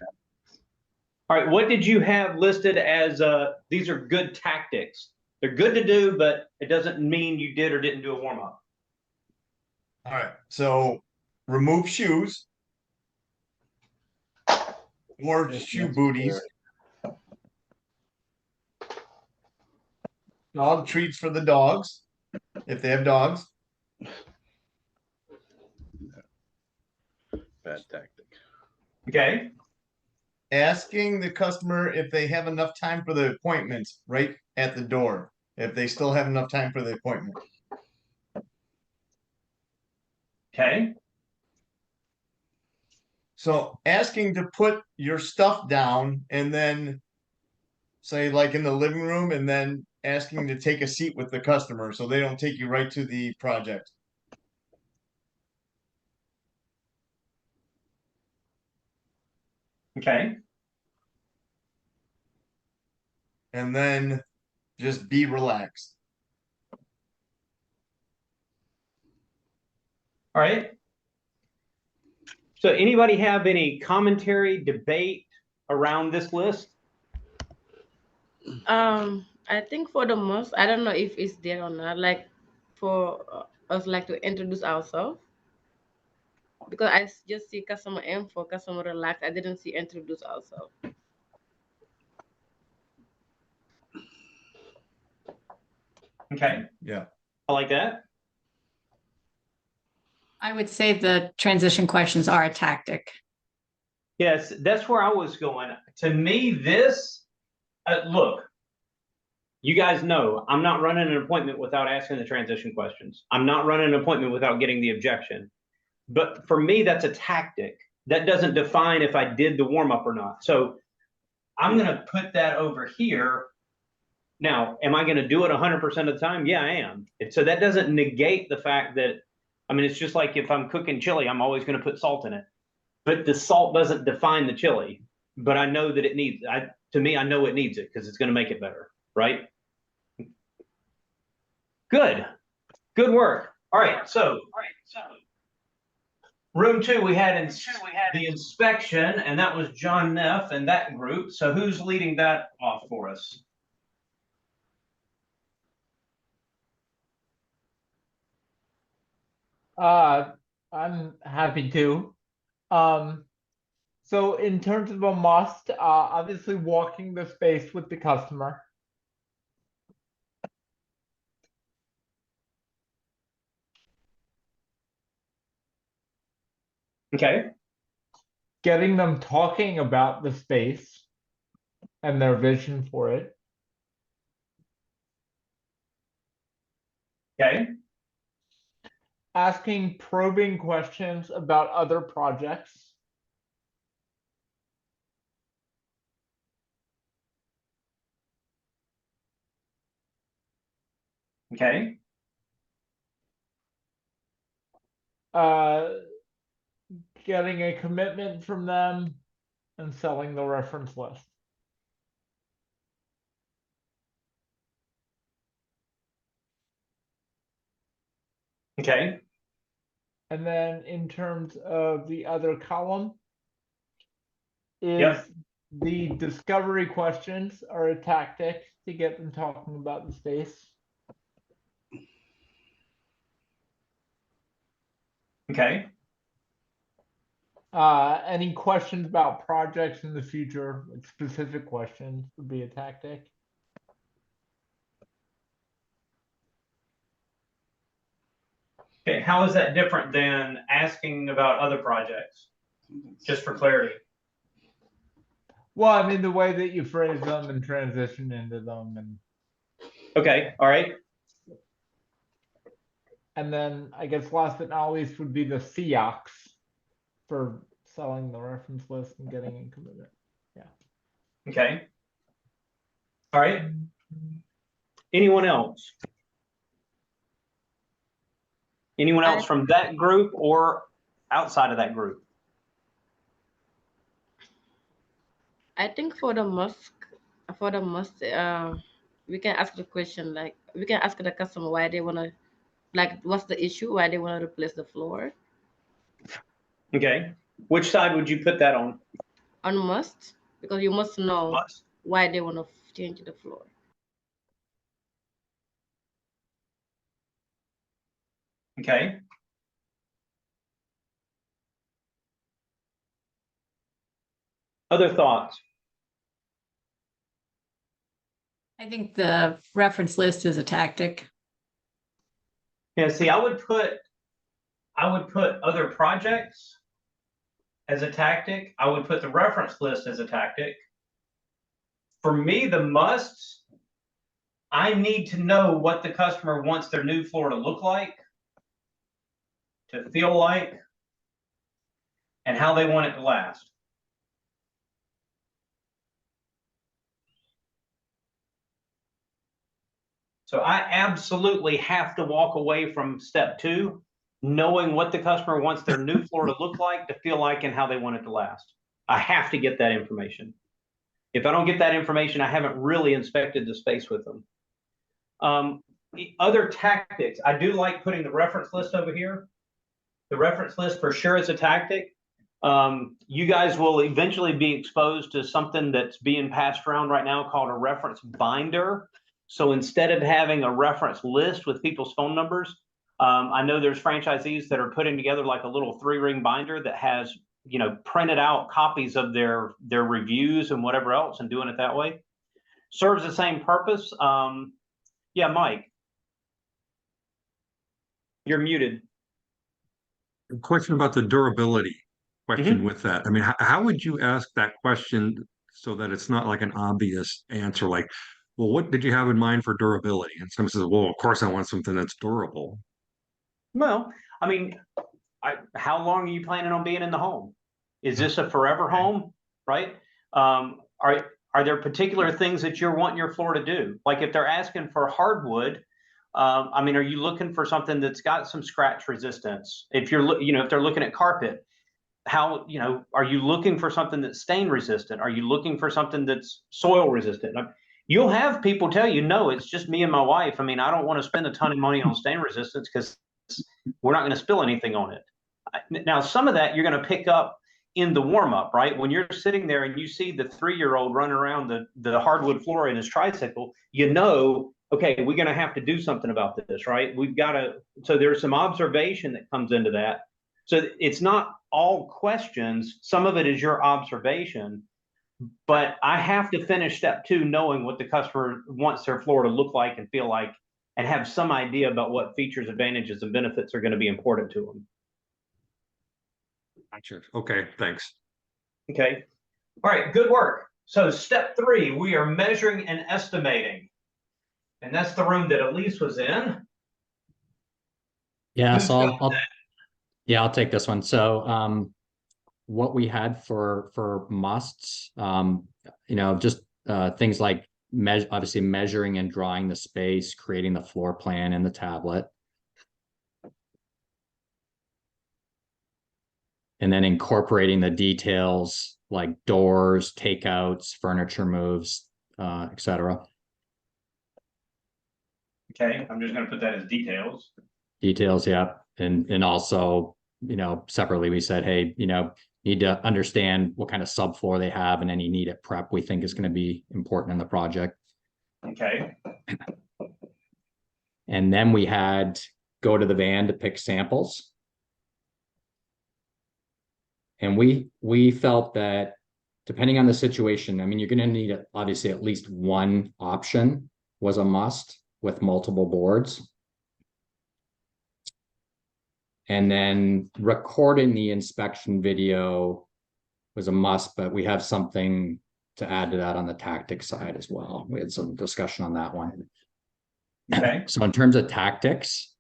All right, what did you have listed as these are good tactics? They're good to do, but it doesn't mean you did or didn't do a warm up. All right, so remove shoes or shoe booties. Dog treats for the dogs, if they have dogs. Bad tactic. Okay. Asking the customer if they have enough time for the appointment right at the door, if they still have enough time for the appointment. Okay. So asking to put your stuff down and then say like in the living room and then asking to take a seat with the customer so they don't take you right to the project. Okay. And then just be relaxed. All right. So anybody have any commentary, debate around this list? I think for the most, I don't know if it's there or not. Like for us, like to introduce ourselves, because just see customer info, customer relax. I didn't see introduce ourselves. Okay. Yeah. I like that. I would say the transition questions are a tactic. Yes, that's where I was going. To me, this, look, you guys know I'm not running an appointment without asking the transition questions. I'm not running an appointment without getting the objection. But for me, that's a tactic. That doesn't define if I did the warm up or not. So I'm going to put that over here. Now, am I going to do it 100% of the time? Yeah, I am. So that doesn't negate the fact that, I mean, it's just like if I'm cooking chili, I'm always going to put salt in it. But the salt doesn't define the chili. But I know that it needs, to me, I know it needs it because it's going to make it better, right? Good. Good work. All right. So room 2, we had the inspection, and that was John Neff and that group. So who's leading that off for us? I'm happy to. So in terms of a must, obviously walking the space with the customer. Okay. Getting them talking about the space and their vision for it. Okay. Asking probing questions about other projects. Okay. Getting a commitment from them and selling the reference list. Okay. And then in terms of the other column is Yep. the discovery questions are a tactic to get them talking about the space. Okay. Any questions about projects in the future, like specific questions, would be a tactic. Okay. How is that different than asking about other projects? Just for clarity. Well, I mean, the way that you phrase them and transition into them, and okay, all right. And then I guess last but not least would be the CIOX for selling the reference list and getting in commitment. Yeah. Okay. All right. Anyone else? Anyone else from that group or outside of that group? I think for the must, we can ask the question, like we can ask the customer why they wanna, like what's the issue, why they wanna replace the floor. Okay. Which side would you put that on? On must, because you must know why they wanna change the floor. Okay. Other thoughts? I think the reference list is a tactic. Yeah, see, I would put other projects as a tactic. I would put the reference list as a tactic. For me, the musts, I need to know what the customer wants their new floor to look like, to feel like, and how they want it to last. So I absolutely have to walk away from step 2, knowing what the customer wants their new floor to look like, to feel like, and how they want it to last. I have to get that information. If I don't get that information, I haven't really inspected the space with them. Other tactics, I do like putting the reference list over here. The reference list for sure is a tactic. You guys will eventually be exposed to something that's being passed around right now called a reference binder. So instead of having a reference list with people's phone numbers, I know there's franchisees that are putting together like a little 3-ring binder that has, you know, printed out copies of their reviews and whatever else, and doing it that way. Serves the same purpose. Yeah, Mike, you're muted. A question about the durability question with that. I mean, how would you ask that question so that it's not like an obvious answer? Like, well, what did you have in mind for durability? And someone says, well, of course I want something that's durable. Well, I mean, how long are you planning on being in the home? Is this a forever home, right? Are there particular things that you're wanting your floor to do? Like if they're asking for hardwood, I mean, are you looking for something that's got some scratch resistance? If you're, you know, if they're looking at carpet, how, you know, are you looking for something that's stain resistant? Are you looking for something that's soil resistant? You'll have people tell you, no, it's just me and my wife. I mean, I don't want to spend a ton of money on stain resistance because we're not going to spill anything on it. Now, some of that you're going to pick up in the warm up, right? When you're sitting there and you see the 3-year-old running around the hardwood floor in his tricycle, you know, okay, we're going to have to do something about this, right? We've got to, so there's some observation that comes into that. So it's not all questions. Some of it is your observation, but I have to finish step 2 knowing what the customer wants their floor to look like and feel like, and have some idea about what features, advantages, and benefits are going to be important to them. Gotcha. Okay, thanks. Okay. All right, good work. So step 3, we are measuring and estimating. And that's the room that Elise was in. Yeah, so I'll take this one. So what we had for musts, you know, just things like obviously measuring and drawing the space, creating the floor plan in the tablet. And then incorporating the details like doors, takeouts, furniture moves, etc. Okay, I'm just going to put that as details. Details, yeah. And also, you know, separately we said, hey, you know, need to understand what kind of subfloor they have and any needed prep we think is going to be important in the project. Okay. And then we had go to the van to pick samples. And we felt that depending on the situation, I mean, you're going to need obviously at least one option was a must with multiple boards. And then recording the inspection video was a must, but we have something to add to that on the tactics side as well. We had some discussion on that one. Okay. So in terms of tactics,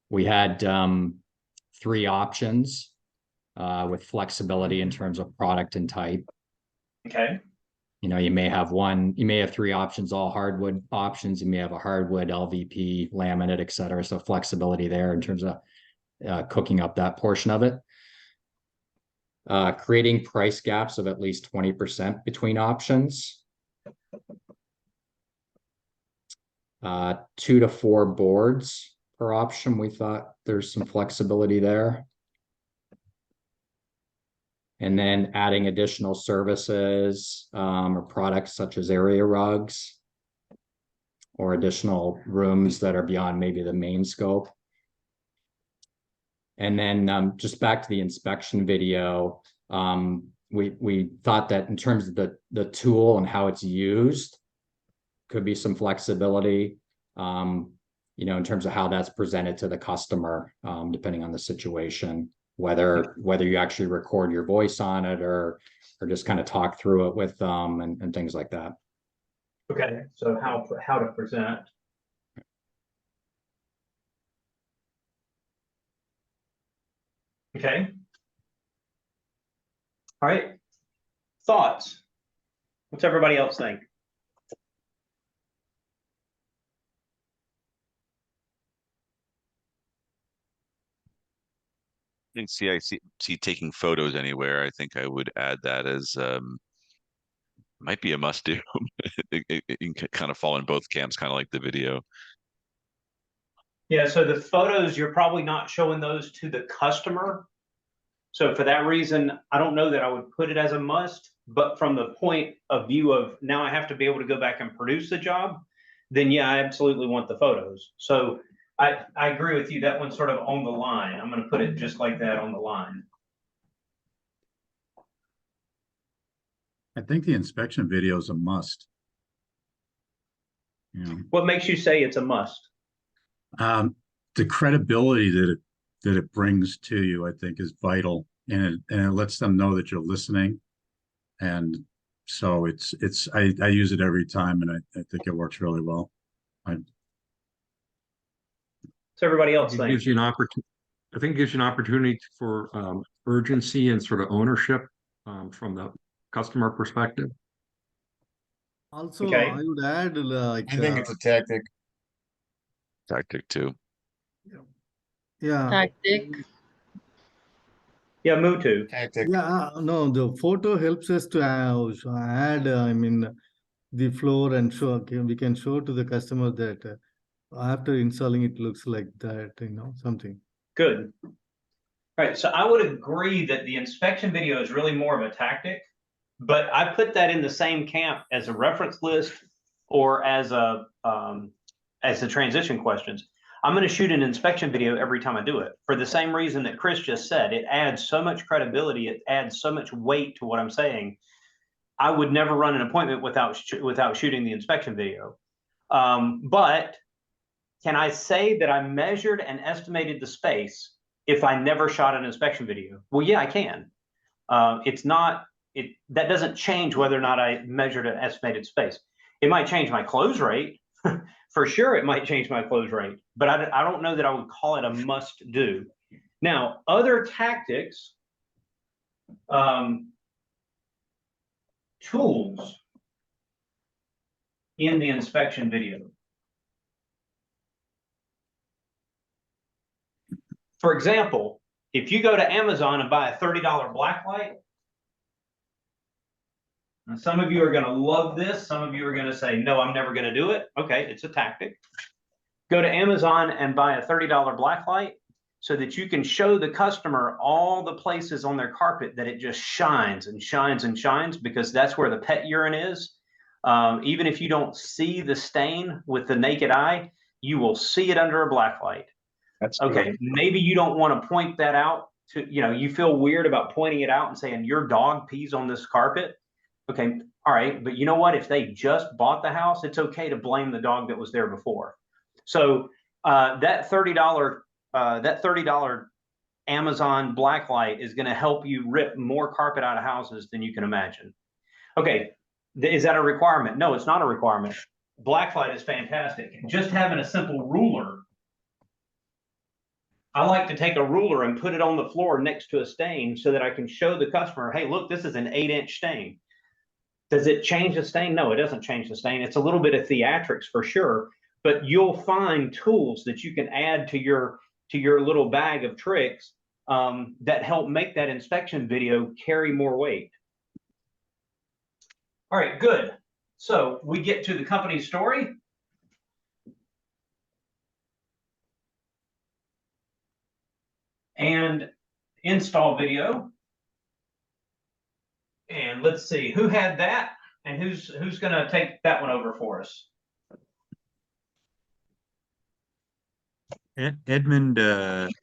we had 3 options with flexibility in terms of product and type. Okay. You know, you may have 3 options, all hardwood options. You may have a hardwood, LVP, laminate, et cetera. So flexibility there in terms of cooking up that portion of it. Creating price gaps of at least 20% between options. 2 to 4 boards per option. We thought there's some flexibility there. And then adding additional services or products such as area rugs or additional rooms that are beyond maybe the main scope. And then just back to the inspection video, we thought that in terms of the tool and how it's used, could be some flexibility, you know, in terms of how that's presented to the customer, depending on the situation. Whether you actually record your voice on it or just kind of talk through it with them and things like that. Okay, so how to present. Okay. All right. Thoughts? What's everybody else think? I think see taking photos anywhere. I think I would add that as might be a must do. It can kind of fall in both camps, kind of like the video. Yeah, so the photos, you're probably not showing those to the customer. So for that reason, I don't know that I would put it as a must, but from the point of view of now I have to be able to go back and produce the job, then yeah, I absolutely want the photos. So I agree with you. That one's sort of on the line. I'm going to put it just like that on the line. I think the inspection video is a must. You know, What makes you say it's a must? the credibility that it brings to you, I think, is vital, and it lets them know that you're listening. And so I use it every time, and I think it works really well. So everybody else It gives you an opportunity. I think it gives you an opportunity for urgency and sort of ownership from the customer perspective. Also, Okay. I would add like I think it's a tactic. Tactic too. yeah. Tactic. Yeah, move to. Tactic. Yeah, no, the photo helps us to add, I mean, the floor and show, okay, we can show to the customer that after installing it looks like that, you know, something. Good. All right, so I would agree that the inspection video is really more of a tactic, but I put that in the same camp as a reference list or as the transition questions. I'm going to shoot an inspection video every time I do it for the same reason that Chris just said. It adds so much credibility. It adds so much weight to what I'm saying. I would never run an appointment without shooting the inspection video. But can I say that I measured and estimated the space if I never shot an inspection video? Well, yeah, I can. That doesn't change whether or not I measured an estimated space. It might change my close rate. For sure, it might change my close rate, but I don't know that I would call it a must do. Now, other tactics, tools in the inspection video. For example, if you go to Amazon and buy a $30 blacklight, and some of you are going to love this. Some of you are going to say, no, I'm never going to do it. Okay, it's a tactic. Go to Amazon and buy a $30 blacklight so that you can show the customer all the places on their carpet that it just shines and shines and shines, because that's where the pet urine is. Even if you don't see the stain with the naked eye, you will see it under a blacklight. That's okay. Maybe you don't want to point that out to, you feel weird about pointing it out and saying your dog pees on this carpet. Okay, all right, but you know what? If they just bought the house, it's okay to blame the dog that was there before. So that $30 Amazon blacklight is going to help you rip more carpet out of houses than you can imagine. Okay, is that a requirement? No, it's not a requirement. Blacklight is fantastic. Just having a simple ruler. I like to take a ruler and put it on the floor next to a stain so that I can show the customer, hey, look, this is an 8-inch stain. Does it change the stain? No, it doesn't change the stain. It's a little bit of theatrics for sure, but you'll find tools that you can add to your little bag of tricks that help make that inspection video carry more weight. All right, good. So we get to the company story. And install video. And let's see who had that and who's going to take that one over for us. Edmund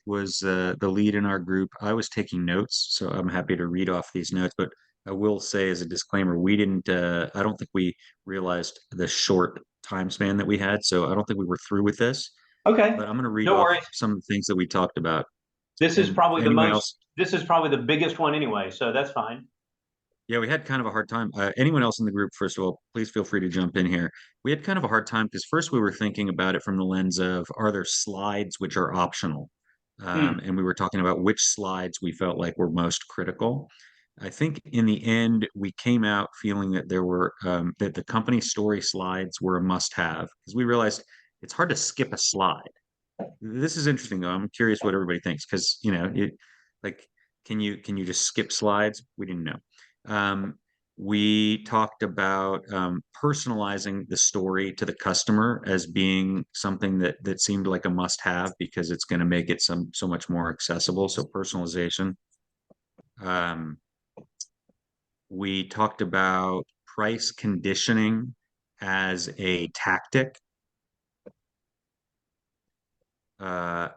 was the lead in our group. I was taking notes, so I'm happy to read off these notes. But I will say as a disclaimer, we didn't. I don't think we realized the short time span that we had, so I don't think we were through with this. Okay. But I'm going to read No off worries. some of the things that we talked about. This is probably the anyone most. else? This is probably the biggest one anyway, so that's fine. Yeah, we had kind of a hard time. Anyone else in the group, first of all, please feel free to jump in here. We had kind of a hard time because first we were thinking about it from the lens of, are there slides which are optional? And we were talking about which slides we felt like were most critical. I think in the end, we came out feeling that there were, that the company story slides were a must-have, because we realized it's hard to skip a slide. This is interesting though. I'm curious what everybody thinks, because, like, can you just skip slides? We didn't know. We talked about personalizing the story to the customer as being something that seemed like a must-have because it's going to make it so much more accessible. So personalization. We talked about price conditioning as a tactic. And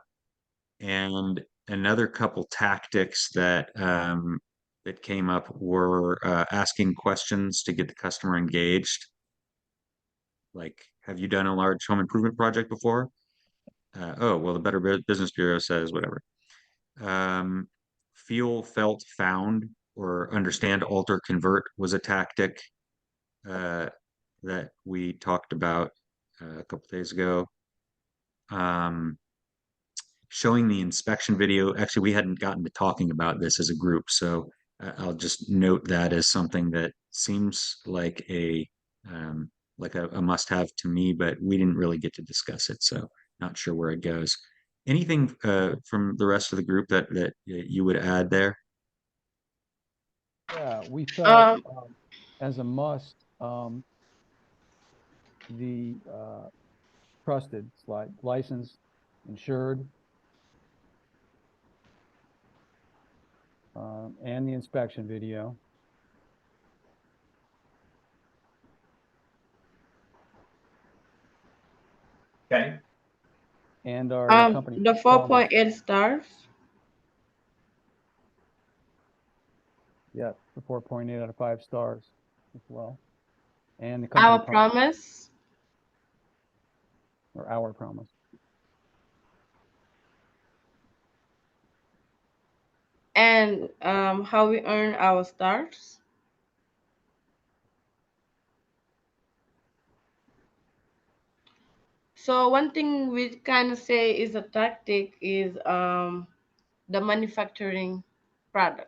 another couple tactics that that came up were asking questions to get the customer engaged. Like, have you done a large home improvement project before? Oh, well, the Better Business Bureau says whatever. Feel, felt, found, or understand, alter, convert was a tactic that we talked about a couple days ago. Showing the inspection video. Actually, we hadn't gotten to talking about this as a group, so I'll just note that as something that seems like a must-have to me, but we didn't really get to discuss it, so not sure where it goes. Anything from the rest of the group that you would add there? Yeah, we felt as a must, the trusted slide, licensed, insured, and the inspection video. Okay. And our company. The 4.8 stars. Yeah, the 4.8 out of 5 stars as well. And the Our promise. Or our promise. And how we earn our stars. So one thing we kind of say is a tactic is the manufacturing product.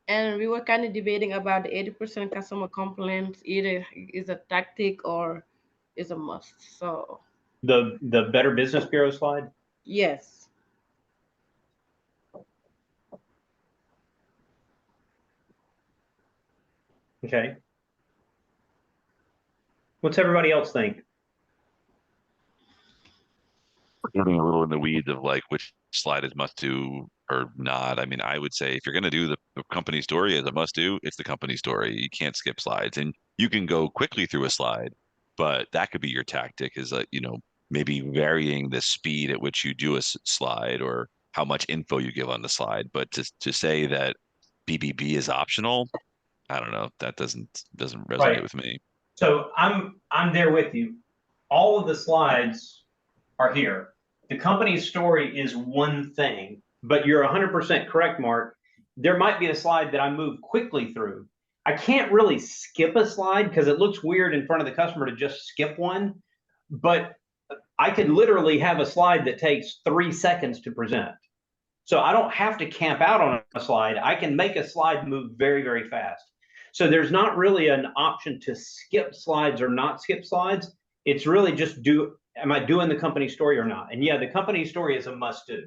And we were kind of debating about the 80% customer complaints either is a tactic or is a must. So The Better Business Bureau slide? yes. Okay. What's everybody else think? We're getting a little in the weeds of like which slide is must do or not. I mean, I would say if you're going to do the company story as a must do, it's the company story. You can't skip slides, and you can go quickly through a slide, but that could be your tactic is like, maybe varying the speed at which you do a slide or how much info you give on the slide. But to say that BBB is optional, I don't know. That doesn't resonate Right. with me. So I'm there with you. All of the slides are here. The company's story is one thing, but you're 100% correct, Mark. There might be a slide that I move quickly through. I can't really skip a slide because it looks weird in front of the customer to just skip one, but I could literally have a slide that takes 3 seconds to present. So I don't have to camp out on a slide. I can make a slide move very, very fast. So there's not really an option to skip slides or not skip slides. It's really just am I doing the company story or not? And yeah, the company story is a must do.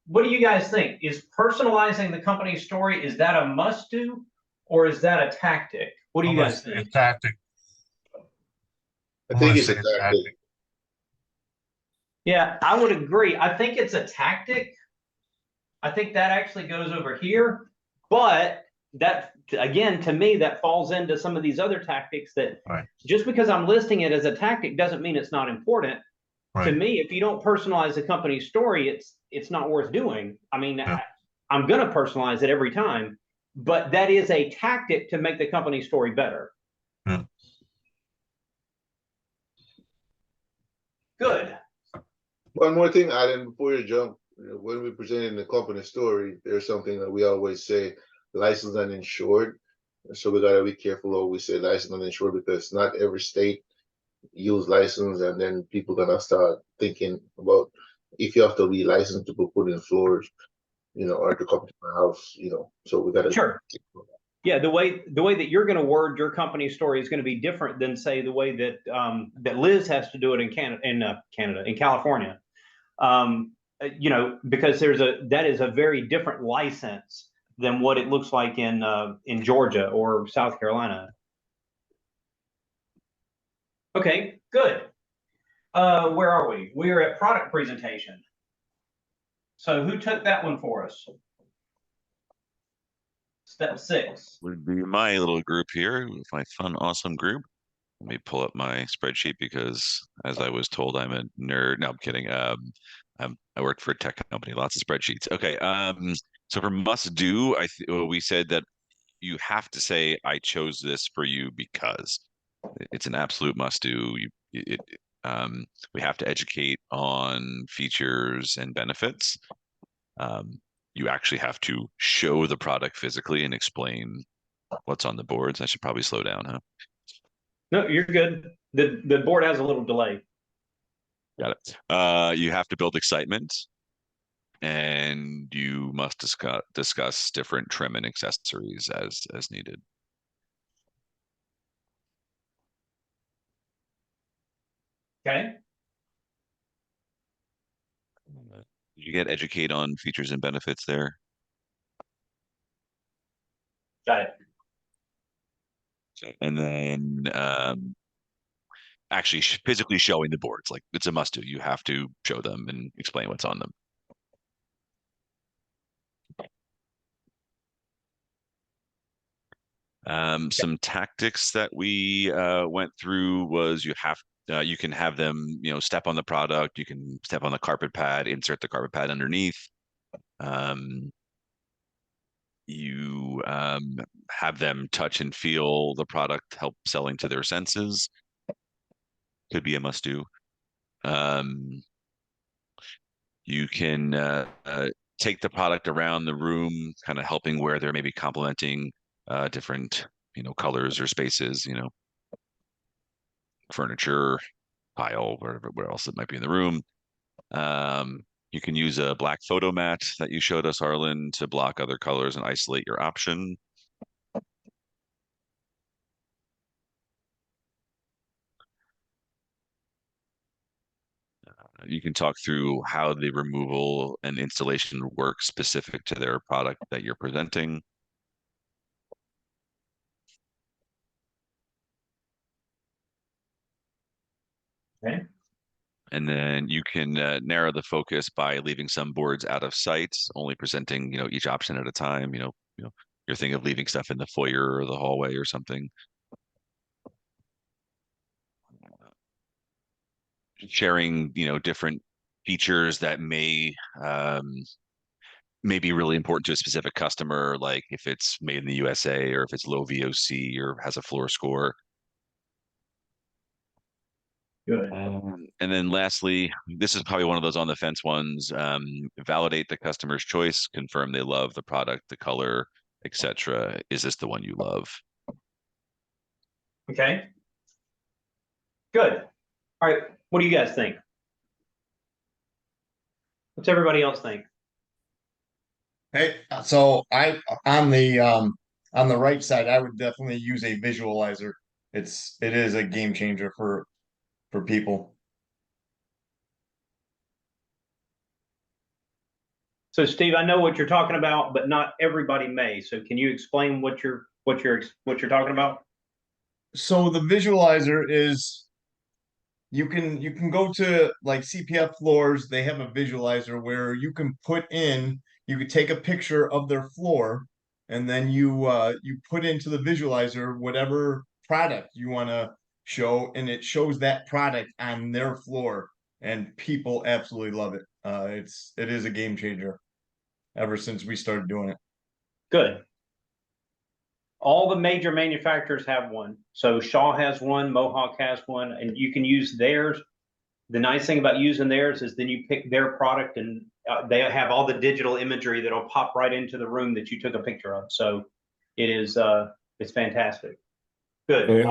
What do you guys think? Is personalizing the company story, is that a must do or is that a tactic? What do you guys think? A tactic. I think it's a tactic. Yeah, I would agree. I think it's a tactic. I think that actually goes over here, but that, again, to me, that falls into some of these other tactics that just because I'm listing it as a tactic doesn't mean it's not important. To me, if you don't personalize the company story, it's not worth doing. I mean, I'm going to personalize it every time, but that is a tactic to make the company story better. Good. One more thing, Adam, before you jump, when we presented the company story, there's something that we always say, licensed and insured. So we gotta be careful what we say licensed and insured because not every state use license, and then people gonna start thinking about if you have to be licensed to put in floors, or to come to my house, so we gotta. Sure. Yeah, the way that you're going to word your company story is going to be different than, say, the way that that Liz has to do it in California. You know, because that is a very different license than what it looks like in Georgia or South Carolina. Okay, good. Where are we? We're at product presentation. So who took that one for us? Step 6 would be my little group here with my fun, awesome group. Let me pull up my spreadsheet because, as I was told, I'm a nerd. No, I'm kidding. I work for a tech company, lots of spreadsheets. Okay. So for must do, we said that you have to say, I chose this for you because it's an absolute must do. We have to educate on features and benefits. You actually have to show the product physically and explain what's on the boards. I should probably slow down, huh? No, you're good. The board has a little delay. Got it. You have to build excitement, and you must discuss different trim and accessories as needed. Okay. Did you get educate on features and benefits there? Got it. And then actually physically showing the boards, like it's a must do. You have to show them and explain what's on them. Some tactics that we went through was you can have them, step on the product. You can step on the carpet pad, insert the carpet pad underneath. You have them touch and feel the product, help selling to their senses. Could be a must do. You can take the product around the room, kind of helping where they're maybe complementing different, colors or spaces, furniture, pile, where else it might be in the room. You can use a black photo mat that you showed us, Arlen, to block other colors and isolate your option. You can talk through how the removal and installation works specific to their product that you're presenting. Okay. And then you can narrow the focus by leaving some boards out of sight, only presenting, each option at a time. You're thinking of leaving stuff in the foyer or the hallway or something. Sharing, different features that may be really important to a specific customer, like if it's made in the USA or if it's low VOC or has a floor score. Good. And then lastly, this is probably one of those on the fence ones. Validate the customer's choice, confirm they love the product, the color, etc. Is this the one you love? Okay. Good. All right. What do you guys think? What's everybody else think? Hey, so on the right side, I would definitely use a visualizer. It is a game changer for people. So Steve, I know what you're talking about, but not everybody may. So can you explain what you're talking about? So the visualizer is you can go to like CPF floors, they have a visualizer where you can you could take a picture of their floor and then you put into the visualizer whatever product you want to show, and it shows that product on their floor, and people absolutely love it. It is a game changer ever since we started doing it. Good. All the major manufacturers have one. So Shaw has one, Mohawk has one, and you can use theirs. The nice thing about using theirs is then you pick their product and they have all the digital imagery that'll pop right into the room that you took a picture of. So it's fantastic. Good. Hey,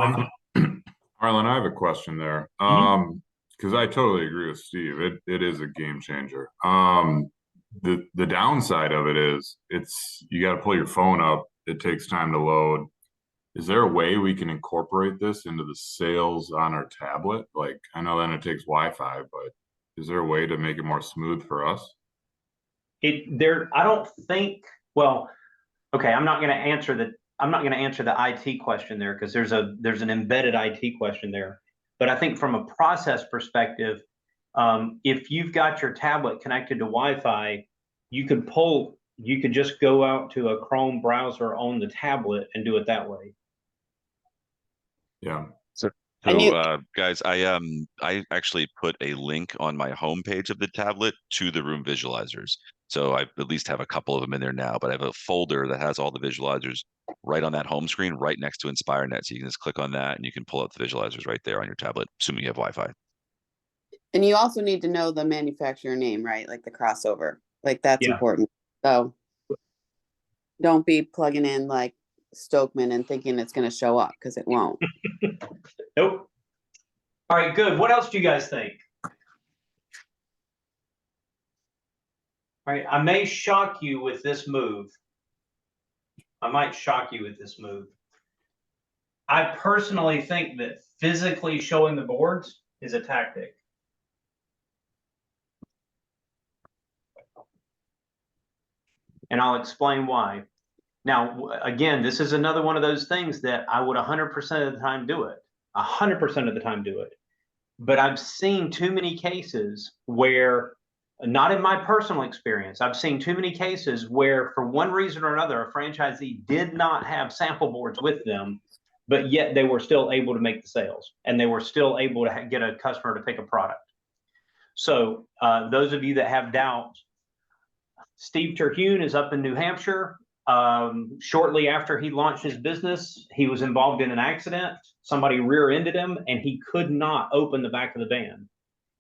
Arlen, I have a question there. Because I totally agree with Steve. It is a game changer. The downside of it is you got to pull your phone up. it takes time to load. Is there a way we can incorporate this into the sales on our tablet? Like, I know then it takes Wi-Fi, but is there a way to make it more smooth for us? I don't think, well, okay, I'm not going to answer the IT question there because there's an embedded IT question there. But I think from a process perspective, if you've got your tablet connected to Wi-Fi, you could just go out to a Chrome browser on the tablet and do it that way. Yeah. So, guys, I actually put a link on my homepage of the tablet to the room visualizers. So I at least have a couple of them in there now, but I have a folder that has all the visualizers right on that home screen, right next to InspireNet. So you can just click on that and you can pull up the visualizers right there on your tablet, assuming you have Wi-Fi. And you also need to know the manufacturer name, right? Like the crossover, like that's important. So don't be plugging in like Stokeman and thinking it's going to show up because it won't. Nope. All right, good. What else do you guys think? All right, I may shock you with this move. I might shock you with this move. I personally think that physically showing the boards is a tactic. And I'll explain why. Now, again, this is another one of those things that I would 100% of the time do it. 100% of the time do it. But I've seen too many cases where, not in my personal experience, I've seen too many cases where for one reason or another, a franchisee did not have sample boards with them, but yet they were still able to make the sales and they were still able to get a customer to pick a product. So those of you that have doubts, Steve Terhune is up in New Hampshire. Shortly after he launched his business, he was involved in an accident. Somebody rear-ended him and he could not open the back of the van.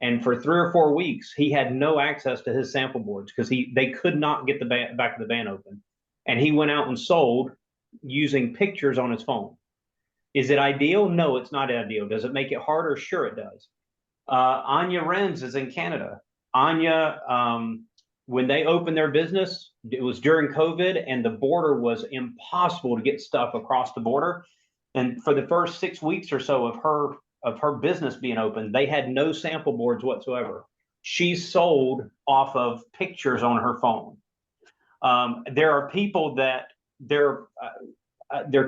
And for 3 or 4 weeks, he had no access to his sample boards because they could not get the back of the van open. And he went out and sold using pictures on his phone. Is it ideal? No, it's not ideal. Does it make it harder? Sure, it does. Anya Renz is in Canada. Anya, when they opened their business, it was during COVID and the border was impossible to get stuff across the border. And for the first 6 weeks or so of her business being open, they had no sample boards whatsoever. She sold off of pictures on her phone. There are people that their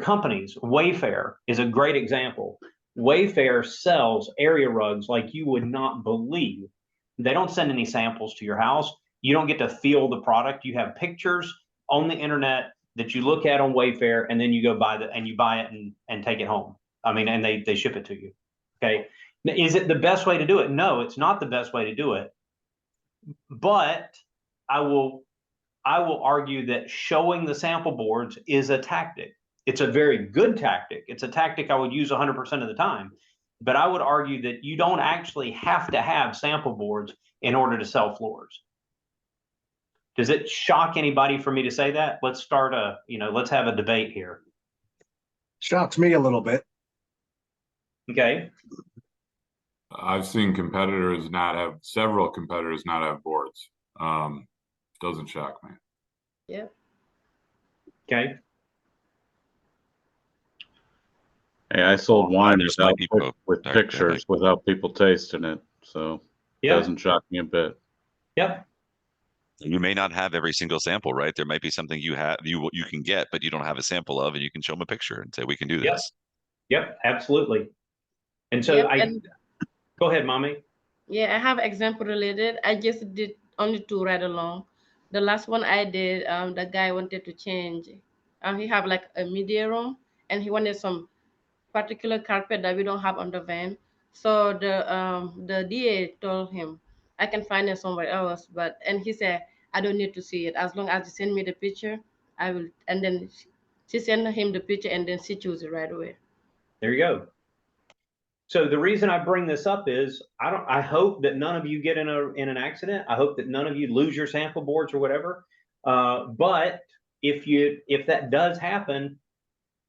companies, Wayfair is a great example. Wayfair sells area rugs like you would not believe. They don't send any samples to your house. You don't get to feel the product. You have pictures on the internet that you look at on Wayfair, and then you go buy it and take it home. I mean, and they ship it to you. Okay. Is it the best way to do it? No, it's not the best way to do it. But I will argue that showing the sample boards is a tactic. It's a very good tactic. It's a tactic I would use 100% of the time. But I would argue that you don't actually have to have sample boards in order to sell floors. Does it shock anybody for me to say that? Let's have a debate here. Shocks me a little bit. Okay. I've seen several competitors not have boards. Doesn't shock me. Yeah. Okay. Hey, I sold wine There's my with Sorry, pictures without people tasting it, so it Yeah. doesn't shock me a bit. Yep. You may not have every single sample, right? There might be something you can get, but you don't have a sample of, and you can show them a picture and say, we can do this. Yep, absolutely. And so go ahead, Mommy. Yeah, I have example related. I just did only 2 right along. The last one I did, the guy wanted to change. He have like a media room, and he wanted some particular carpet that we don't have on the van. So the DA told him, I can find it somewhere else, and he said, I don't need to see it. As long as you send me the picture, I will. And then she sent him the picture, and then she chose it right away. There you go. So the reason I bring this up is I hope that none of you get in an accident. I hope that none of you lose your sample boards or whatever. But if that does happen,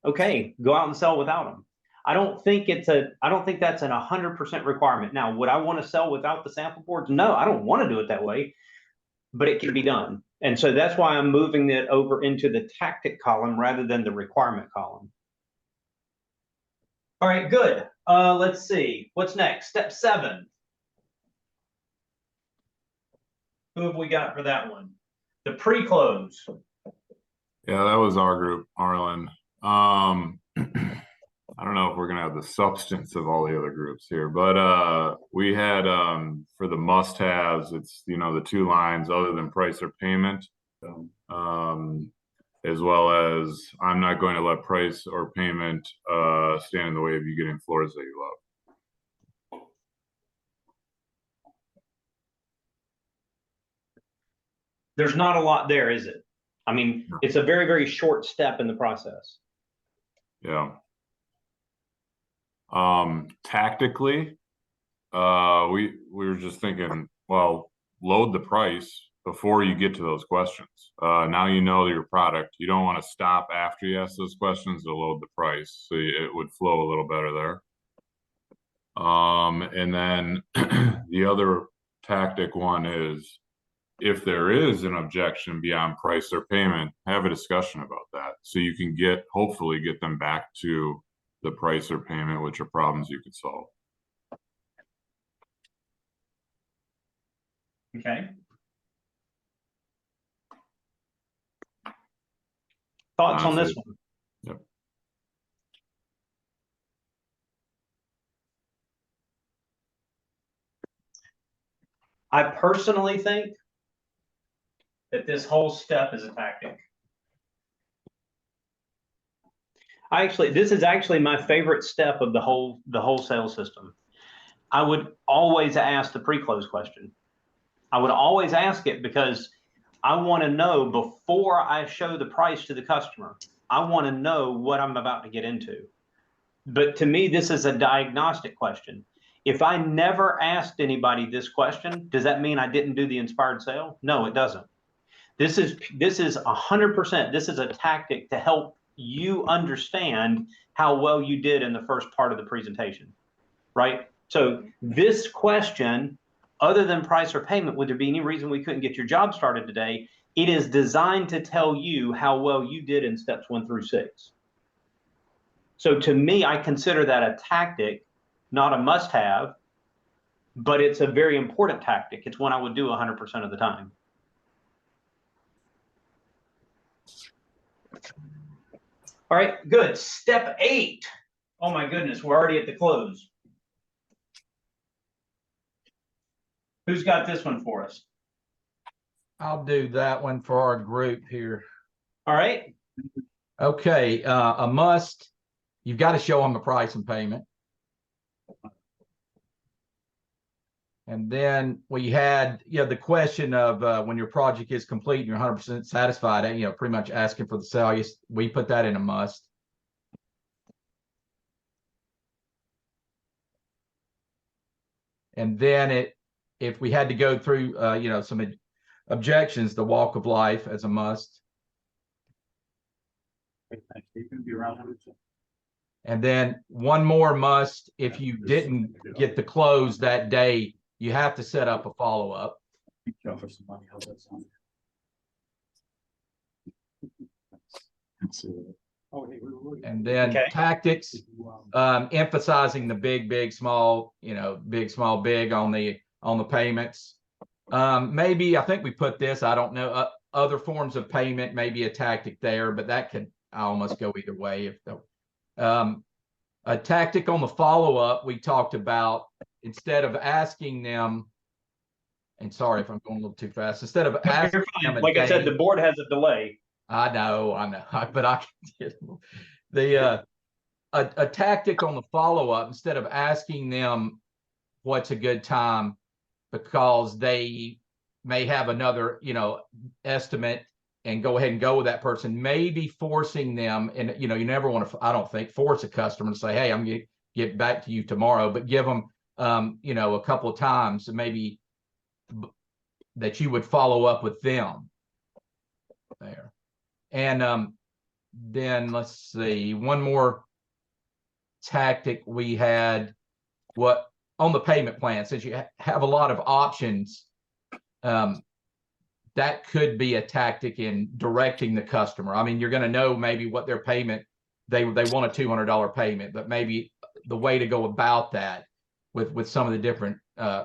okay, go out and sell without them. I don't think that's an 100% requirement. Now, would I want to sell without the sample boards? No, I don't want to do it that way. but it can be done. And so that's why I'm moving it over into the tactic column rather than the requirement column. All right, good. Let's see. What's next? Step 7. Who have we got for that one? The pre-close. Yeah, that was our group, Arlen. I don't know if we're gonna have the substance of all the other groups here, but we had for the must-haves, it's the 2 lines other than price or payment, as well as I'm not going to let price or payment stand in the way of you getting floors that you love. There's not a lot there, is it? I mean, it's a very, very short step in the process. Yeah. Tactically, we were just thinking, well, load the price before you get to those questions. Now you know your product. You don't want to stop after you ask those questions to load the price, so it would flow a little better there. And then the other tactic one is, if there is an objection beyond price or payment, have a discussion about that, so you can hopefully get them back to the price or payment, which are problems you could solve. Okay. Thoughts on this one? Yep. I personally think that this whole step is a tactic. This is actually my favorite step of the whole sales system. I would always ask the pre-close question. I would always ask it because I want to know before I show the price to the customer. I want to know what I'm about to get into. But to me, this is a diagnostic question. If I never asked anybody this question, does that mean I didn't do the inspired sale? No, it doesn't. This is 100%. This is a tactic to help you understand how well you did in the first part of the presentation, right? So this question, other than price or payment, would there be any reason we couldn't get your job started today? It is designed to tell you how well you did in steps 1 through 6. So to me, I consider that a tactic, not a must-have, but it's a very important tactic. It's one I would do 100% of the time. All right, good. Step 8. Oh my goodness, we're already at the close. Who's got this one for us? I'll do that one for our group here. All right. Okay, a must. You've got to show them the price and payment. And then we had, the question of when your project is complete and you're 100% satisfied, pretty much asking for the sale. We put that in a must. And then if we had to go through, some objections, the walk of life as a must. And then one more must, if you didn't get the close that day, you have to set up a follow-up. And then tactics, emphasizing the big, small, big, small, big on the payments. Maybe, I think we put this, I don't know, other forms of payment, maybe a tactic there, but that could almost go either way. A tactic on the follow-up, we talked about, instead of asking them, and sorry if I'm going a little too fast, instead of asking them, like I said, the board has a delay. I know, but I can a tactic on the follow-up, instead of asking them what's a good time, because they may have another, estimate, and go ahead and go with that person, maybe forcing them, and you never want to, I don't think, force a customer to say, hey, I'm gonna get back to you tomorrow, but give them a couple of times, maybe that you would follow up with them there. And then let's see, one more tactic we had, what on the payment plan, since you have a lot of options, that could be a tactic in directing the customer. I mean, you're going to know maybe what their payment, they want a $200 payment, but maybe the way to go about that with some of the different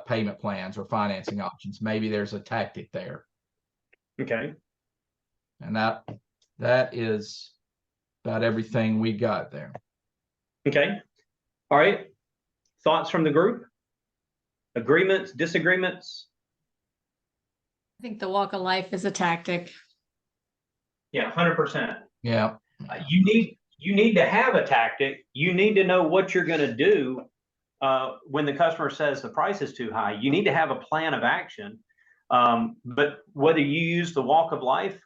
payment plans or financing options, maybe there's a tactic there. Okay. And that is about everything we got there. Okay. All right. Thoughts from the group? Agreements, disagreements? I think the walk of life is a tactic. Yeah, 100%. Yeah. You need to have a tactic. You need to know what you're going to do when the customer says the price is too high. You need to have a plan of action. But whether you use the walk of life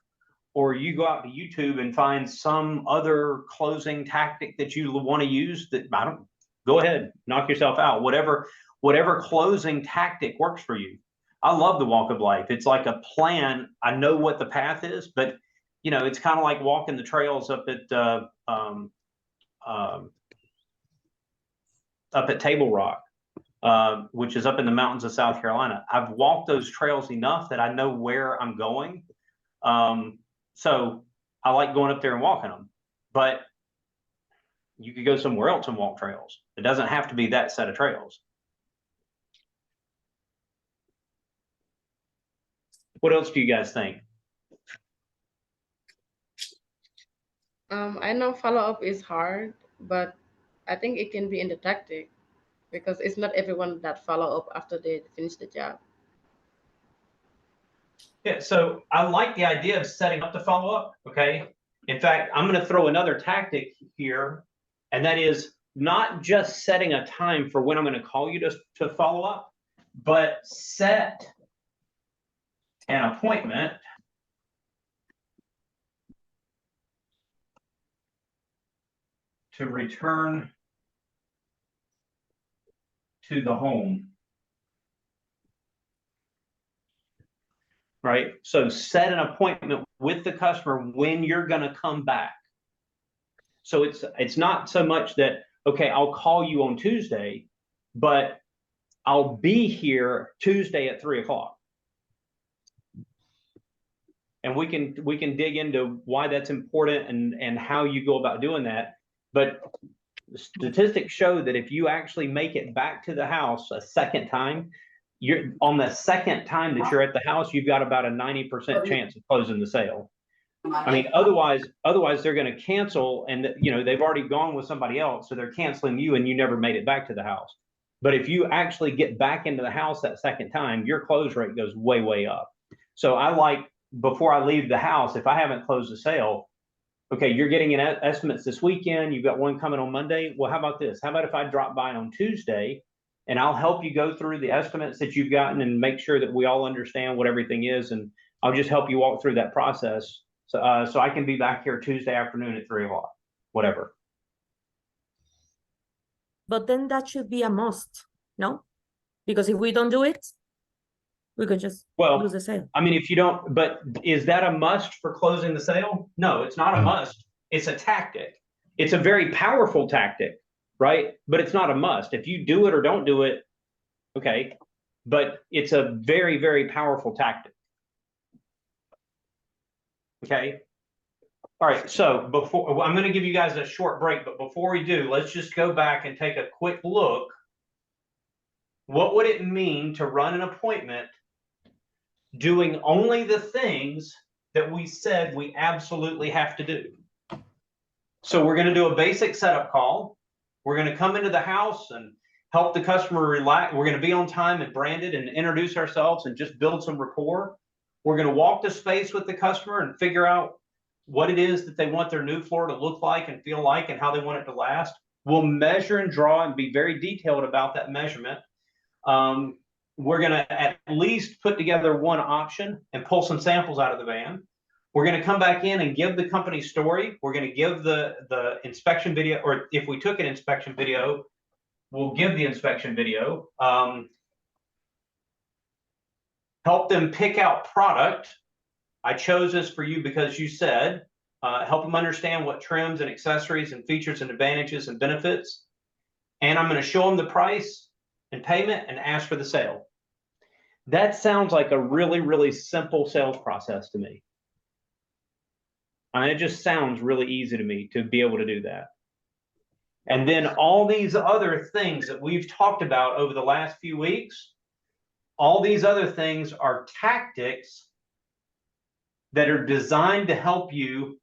or you go out to YouTube and find some other closing tactic that you want to use, go ahead, knock yourself out. Whatever closing tactic works for you. I love the walk of life. It's like a plan. I know what the path is, but it's kind of like walking the trails up at Table Rock, which is up in the mountains of South Carolina. I've walked those trails enough that I know where I'm going. So I like going up there and walking them, but you could go somewhere else and walk trails. It doesn't have to be that set of trails. What else do you guys think? I know follow-up is hard, but I think it can be in the tactic because it's not everyone that follow up after they finish the job. Yeah, so I like the idea of setting up the follow-up, okay? In fact, I'm going to throw another tactic here, and that is not just setting a time for when I'm going to call you to follow up, but set an appointment to return to the home. Right? So set an appointment with the customer when you're going to come back. So it's not so much that, okay, I'll call you on Tuesday, but I'll be here Tuesday at 3:00. And we can dig into why that's important and how you go about doing that. But statistics show that if you actually make it back to the house a second time, you're on the second time that you're at the house, you've got about a 90% chance of closing the sale. I mean, otherwise they're going to cancel, and they've already gone with somebody else, so they're canceling you, and you never made it back to the house. But if you actually get back into the house that second time, your close rate goes way, way up. So I like, before I leave the house, if I haven't closed the sale, okay, you're getting estimates this weekend, you've got one coming on Monday. Well, how about this? How about if I drop by on Tuesday and I'll help you go through the estimates that you've gotten and make sure that we all understand what everything is, and I'll just help you walk through that process. So I can be back here Tuesday afternoon at 3:00, whatever. But then that should be a must, no? Because if we don't do it, we could just lose the sale. I mean, if you don't, but is that a must for closing the sale? No, it's not a must. It's a tactic. It's a very powerful tactic, right? But it's not a must. If you do it or don't do it, okay, but it's a very, very powerful tactic. Okay. All right. So I'm going to give you guys a short break, but before we do, let's just go back and take a quick look. What would it mean to run an appointment doing only the things that we said we absolutely have to do? So we're going to do a basic setup call. We're going to come into the house and help the customer relax. We're going to be on time and branded and introduce ourselves and just build some rapport. We're going to walk the space with the customer and figure out what it is that they want their new floor to look like and feel like and how they want it to last. We'll measure and draw and be very detailed about that measurement. We're going to at least put together one option and pull some samples out of the van. We're going to come back in and give the company story. We're going to give the inspection video, or if we took an inspection video, we'll give the inspection video. Help them pick out product. I chose this for you because you said, help them understand what trims and accessories and features and advantages and benefits. And I'm going to show them the price and payment and ask for the sale. That sounds like a really, really simple sales process to me. And it just sounds really easy to me to be able to do that. And then all these other things that we've talked about over the last few weeks, all these other things are tactics that are designed to help you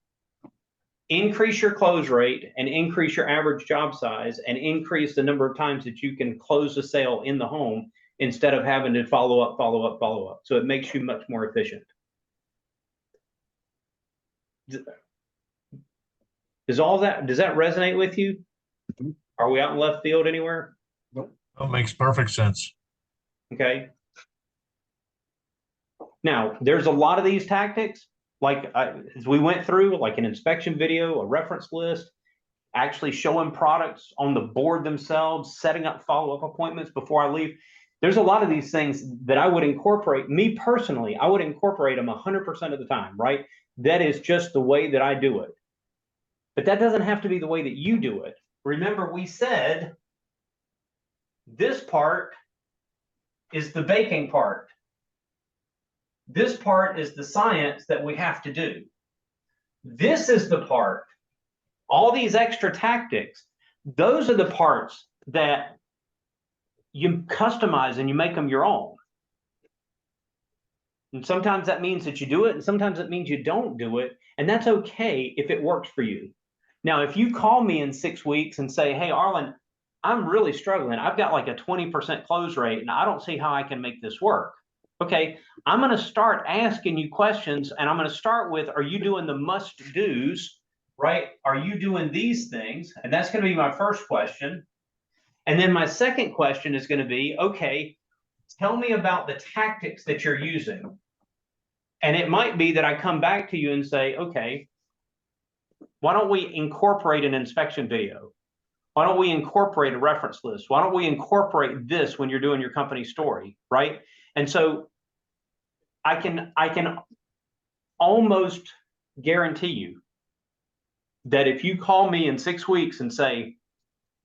increase your close rate and increase your average job size and increase the number of times that you can close a sale in the home instead of having to follow up, follow up, follow up. So it makes you much more efficient. Does that resonate with you? Are we out in left field anywhere? That makes perfect sense. Okay. Now, there's a lot of these tactics, like as we went through, like an inspection video, a reference list, actually showing products on the board themselves, setting up follow-up appointments before I leave. There's a lot of these things that I would incorporate. Me personally, I would incorporate them 100% of the time, right? That is just the way that I do it. But that doesn't have to be the way that you do it. Remember, we said this part is the baking part. This part is the science that we have to do. This is the part, all these extra tactics, those are the parts that you customize and you make them your own. And sometimes that means that you do it, and sometimes it means you don't do it, and that's okay if it works for you. Now, if you call me in 6 weeks and say, hey, Arlen, I'm really struggling. I've got like a 20% close rate, and I don't see how I can make this work. Okay, I'm going to start asking you questions, and I'm going to start with, are you doing the must-dos, right? Are you doing these things? And that's going to be my first question. And then my second question is going to be, okay, tell me about the tactics that you're using. And it might be that I come back to you and say, okay, why don't we incorporate an inspection video? Why don't we incorporate a reference list? Why don't we incorporate this when you're doing your company story, right? And so I can almost guarantee you that if you call me in 6 weeks and say,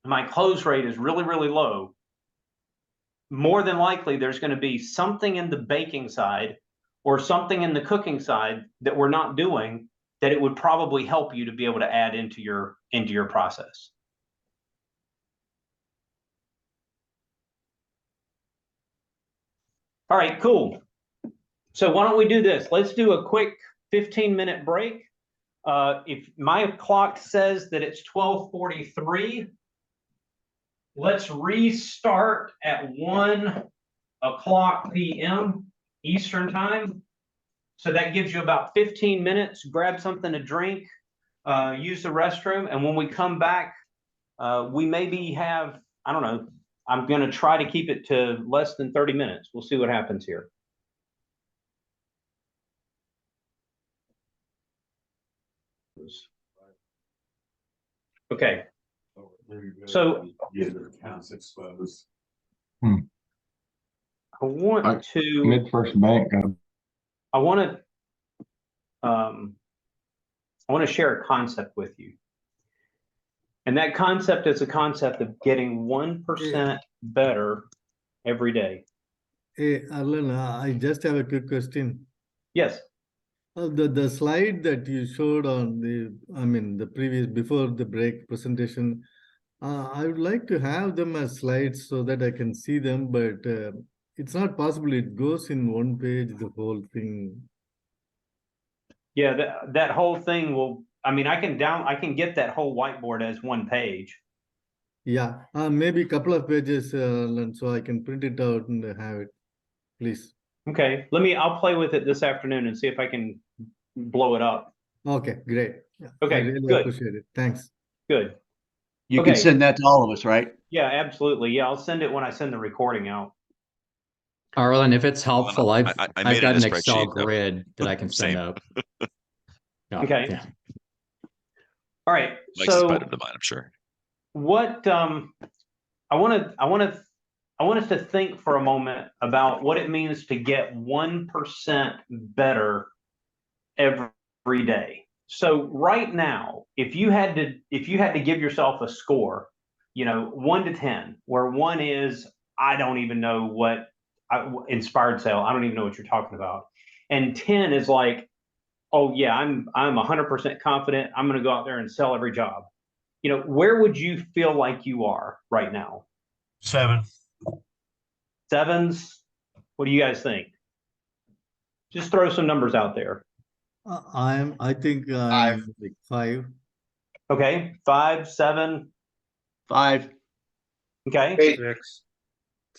my close rate is really, really low, more than likely there's going to be something in the baking side or something in the cooking side that we're not doing that it would probably help you to be able to add into your process. All right, cool. So why don't we do this? Let's do a quick 15-minute break. If my clock says that it's 12:43, let's restart at 1:00 p.m. Eastern time. So that gives you about 15 minutes. Grab something to drink, use the restroom, and when we come back, we maybe have, I don't know, I'm going to try to keep it to less than 30 minutes. We'll see what happens here. Okay. So accounts exposed. I want to Mid-First Bank. I want to share a concept with you. And that concept is a concept of getting 1% better every day. Hey, Arlen, I just have a quick question. Yes. The slide that you showed on the previous, before the break presentation, I would like to have them as slides so that I can see them, but it's not possible. It goes in one page, the whole thing. Yeah, that whole thing will, I mean, I can get that whole whiteboard as one page. Yeah, maybe a couple of pages, so I can print it out and have it, please. Okay, I'll play with it this afternoon and see if I can blow it up. Okay, great. Yeah, Okay, I really good. appreciate it. Thanks. Good. You Okay. can send that to all of us, right? Yeah, absolutely. Yeah, I'll send it when I send the recording out. Arlen, if it's helpful, I've made got it an a Excel spreadsheet. grid that I can send Same. out. Yeah, Okay. yeah. All right. Mike's is So better than mine, I'm sure. what I want us to think for a moment about what it means to get 1% better every day. So right now, if you had to give yourself a score, 1 to 10, where 1 is I don't even know what inspired sale. I don't even know what you're talking about. And 10 is like, oh yeah, I'm 100% confident. I'm going to go out there and sell every job. You know, where would you feel like you are right now? 7. 7s. What do you guys think? Just throw some numbers out there. I think I'm like 5. Okay, 5, 7. 5. Okay. 8. 6.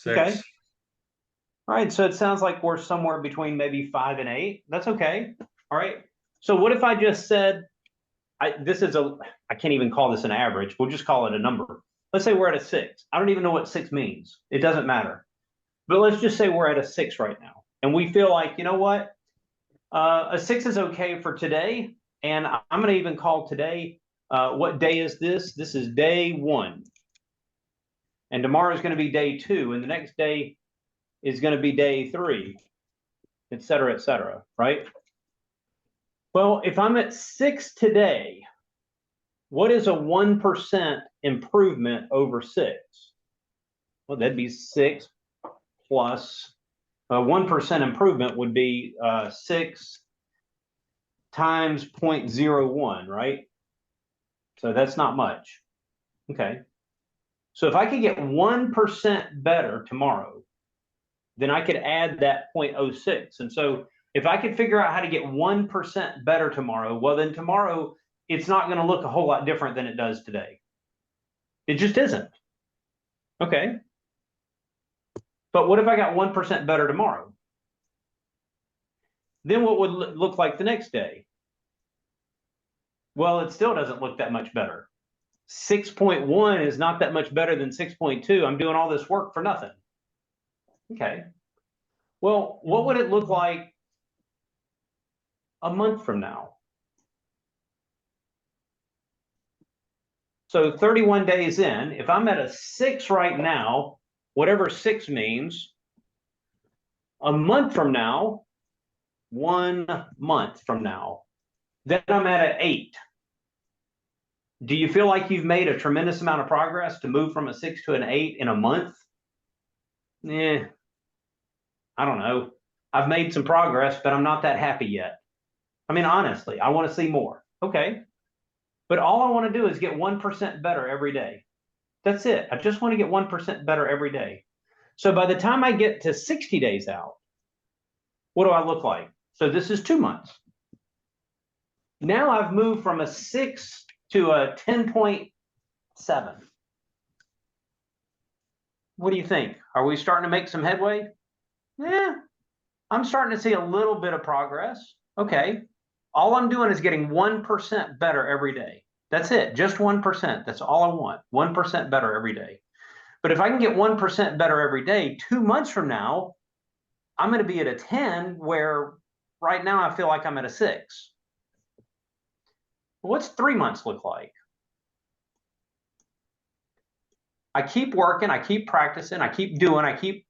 Okay. All right, so it sounds like we're somewhere between maybe 5 and 8. That's okay. All right. So what if I just said, I can't even call this an average. We'll just call it a number. Let's say we're at a 6. I don't even know what 6 means. It doesn't matter. But let's just say we're at a 6 right now. And we feel like, you know what? A 6 is okay for today. And I'm going to even call today, what day is this? This is day 1. And tomorrow is going to be day 2. And the next day is going to be day 3, et cetera, right? Well, if I'm at 6 today, what is a 1% improvement over 6? Well, that'd be 6 plus 1% improvement would be 6 times 0.01, right? So that's not much. Okay. So if I could get 1% better tomorrow, then I could add that 0.06. And so if I could figure out how to get 1% better tomorrow, well, then tomorrow it's not going to look a whole lot different than it does today. It just isn't. Okay. But what if I got 1% better tomorrow? Then what would look like the next day? Well, it still doesn't look that much better. 6.1 is not that much better than 6.2. I'm doing all this work for nothing. Okay. Well, what would it look like a month from now? So 31 days in, if I'm at a 6 right now, whatever 6 means, a month from now, 1 month from now, then I'm at an 8. Do you feel like you've made a tremendous amount of progress to move from a 6 to an 8 in a month? I don't know. I've made some progress, but I'm not that happy yet. I mean, honestly, I want to see more. Okay. But all I want to do is get 1% better every day. That's it. I just want to get 1% better every day. So by the time I get to 60 days out, what do I look like? So this is 2 months. Now I've moved from a 6 to a 10.7. What do you think? Are we starting to make some headway? Yeah, I'm starting to see a little bit of progress. Okay. All I'm doing is getting 1% better every day. That's it. Just 1%. That's all I want. 1% better every day. But if I can get 1% better every day, 2 months from now, I'm going to be at a 10, where right now I feel like I'm at a 6. What's 3 months look like? I keep working, I keep practicing, I keep doing, I keep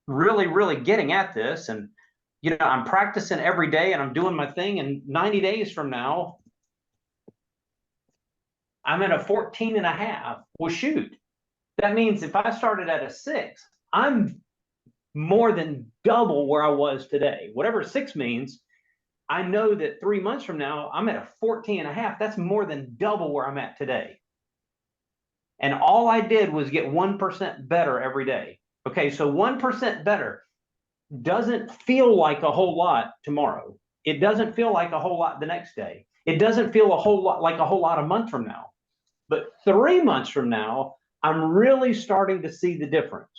really, really getting at this. And, I'm practicing every day and I'm doing my thing. And 90 days from now, I'm at a 14.5. Well, shoot. That means if I started at a 6, I'm more than double where I was today. Whatever 6 means, I know that 3 months from now, I'm at a 14.5. That's more than double where I'm at today. And all I did was get 1% better every day. Okay, so 1% better doesn't feel like a whole lot tomorrow. It doesn't feel like a whole lot the next day. It doesn't feel a whole lot like a whole lot a month from now. But 3 months from now, I'm really starting to see the difference.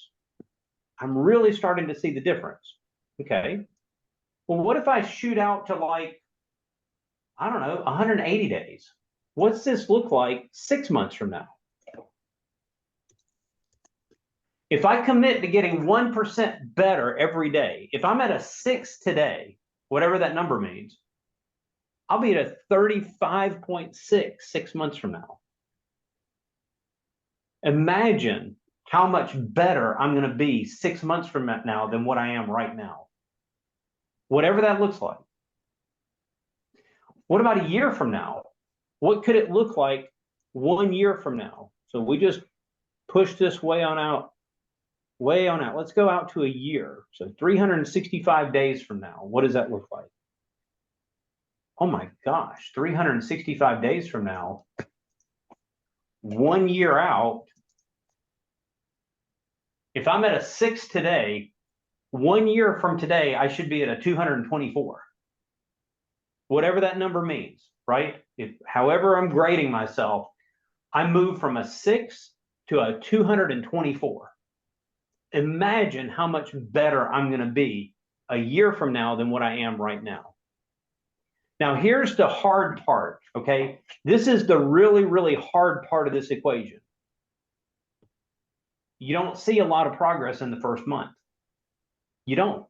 I'm really starting to see the difference. Okay. Well, what if I shoot out to like, I don't know, 180 days? What's this look like 6 months from now? If I commit to getting 1% better every day, if I'm at a 6 today, whatever that number means, I'll be at a 35.6 6 months from now. Imagine how much better I'm going to be 6 months from now than what I am right now. Whatever that looks like. What about a year from now? What could it look like 1 year from now? So we just push this way on out way on out. Let's go out to a year. So 365 days from now, what does that look like? Oh my gosh, 365 days from now, 1 year out, if I'm at a 6 today, 1 year from today, I should be at a 224. Whatever that number means, right? If however I'm grading myself, I move from a 6 to a 224. Imagine how much better I'm going to be a year from now than what I am right now. Now, here's the hard part, okay? This is the really, really hard part of this equation. You don't see a lot of progress in the first month. You don't.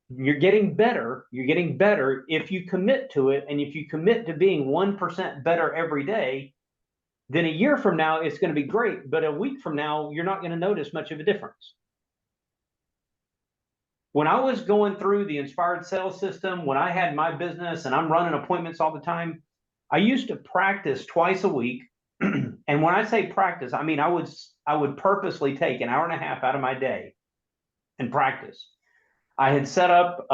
You're getting better. You're getting better if you commit to it. And if you commit to being 1% better every day, then a year from now, it's going to be great. But a week from now, you're not going to notice much of a difference. When I was going through the Inspired Sales System, when I had my business and I'm running appointments all the time, I used to practice twice a week. And when I say practice, I mean, I would purposely take an hour and a half out of my day and practice. I had set up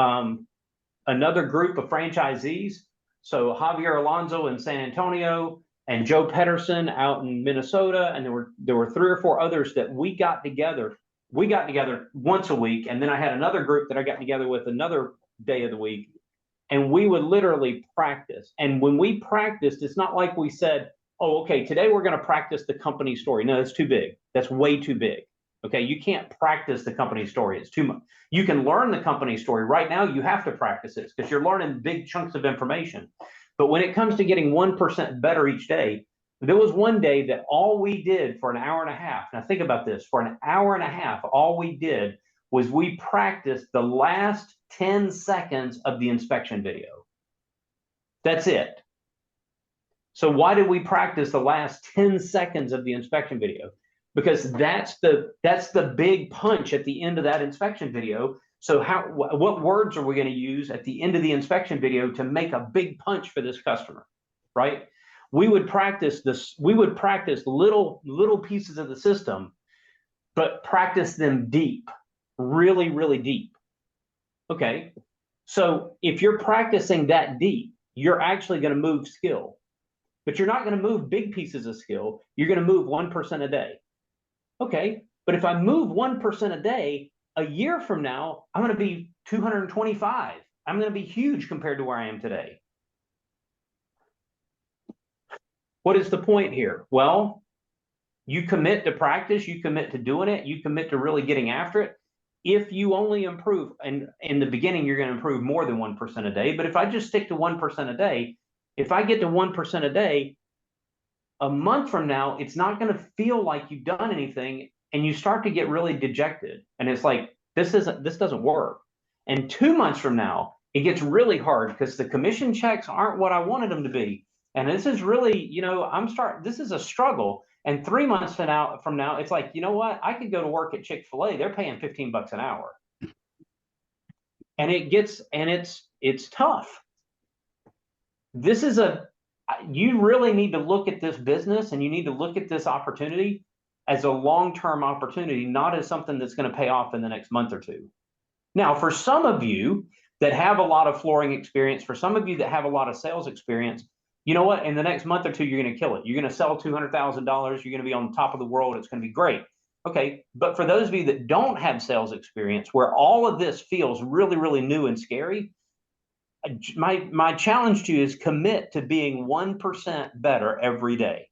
another group of franchisees. So Javier Alonso in San Antonio and Joe Pedersen out in Minnesota. And there were 3 or 4 others that we got together. We got together once a week. And then I had another group that I got together with another day of the week. And we would literally practice. And when we practiced, it's not like we said, oh, okay, today we're going to practice the company story. No, that's too big. That's way too big. Okay, you can't practice the company story. It's too much. You can learn the company story. Right now, you have to practice it because you're learning big chunks of information. But when it comes to getting 1% better each day, there was one day that all we did for an hour and a half. Now think about this. For an hour and a half, all we did was we practiced the last 10 seconds of the inspection video. That's it. So why did we practice the last 10 seconds of the inspection video? Because that's the big punch at the end of that inspection video. So what words are we going to use at the end of the inspection video to make a big punch for this customer, right? We would practice this. We would practice little pieces of the system, but practice them deep, really, really deep. Okay. So if you're practicing that deep, you're actually going to move skill, but you're not going to move big pieces of skill. You're going to move 1% a day. Okay, but if I move 1% a day, a year from now, I'm going to be 225. I'm going to be huge compared to where I am today. What is the point here? Well, you commit to practice, you commit to doing it, you commit to really getting after it. If you only improve, and in the beginning, you're going to improve more than 1% a day. But if I just stick to 1% a day, if I get to 1% a day, a month from now, it's not going to feel like you've done anything, and you start to get really dejected. And it's like, this doesn't work. And 2 months from now, it gets really hard because the commission checks aren't what I wanted them to be. And this is really, this is a struggle. And 3 months from now, it's like, you know what? I could go to work at Chick-fil-A. They're paying $15 an hour. And it's tough. You really need to look at this business, and you need to look at this opportunity as a long-term opportunity, not as something that's going to pay off in the next month or two. Now, for some of you that have a lot of flooring experience, for some of you that have a lot of sales experience, you know what? In the next month or two, you're going to kill it. You're going to sell $200,000. You're going to be on top of the world. It's going to be great. Okay, but for those of you that don't have sales experience, where all of this feels really, really new and scary, my challenge to you is commit to being 1% better every day.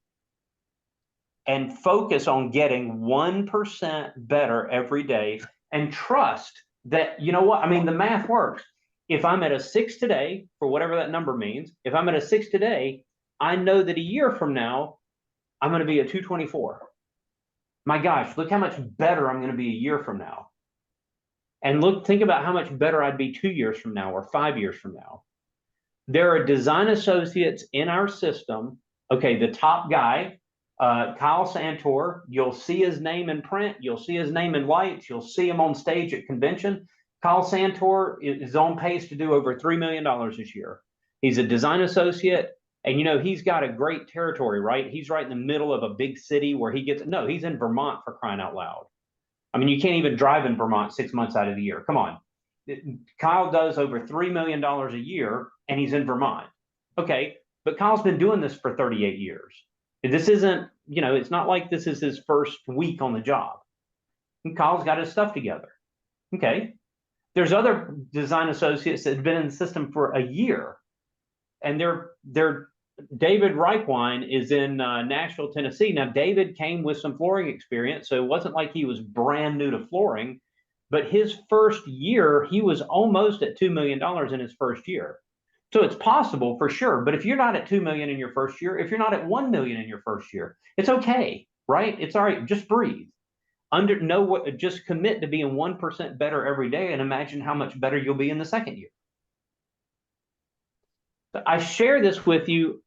And focus on getting 1% better every day, and trust that, you know what? I mean, the math works. If I'm at a 6 today, for whatever that number means, if I'm at a 6 today, I know that a year from now, I'm going to be a 224. My gosh, look how much better I'm going to be a year from now. And think about how much better I'd be 2 years from now or 5 years from now. There are design associates in our system. Okay, the top guy, Kyle Santor, you'll see his name in print. You'll see his name in lights. You'll see him on stage at convention. Kyle Santor is on pace to do over $3 million this year. He's a design associate, and he's got a great territory, right? He's right in the middle of a big city where he's in Vermont, for crying out loud. I mean, you can't even drive in Vermont 6 months out of the year. Come on. Kyle does over $3 million a year and he's in Vermont. Okay, but Kyle's been doing this for 38 years. This isn't, it's not like this is his first week on the job. And Kyle's got his stuff together. Okay. There's other design associates that have been in the system for a year. And David Reichwein is in Nashville, Tennessee. Now, David came with some flooring experience, so it wasn't like he was brand new to flooring. But his first year, he was almost at $2 million in his first year. So it's possible for sure. But if you're not at 2 million in your first year, if you're not at 1 million in your first year, it's okay, right? It's all right. Just breathe. Just commit to being 1% better every day and imagine how much better you'll be in the second year. I share this with you.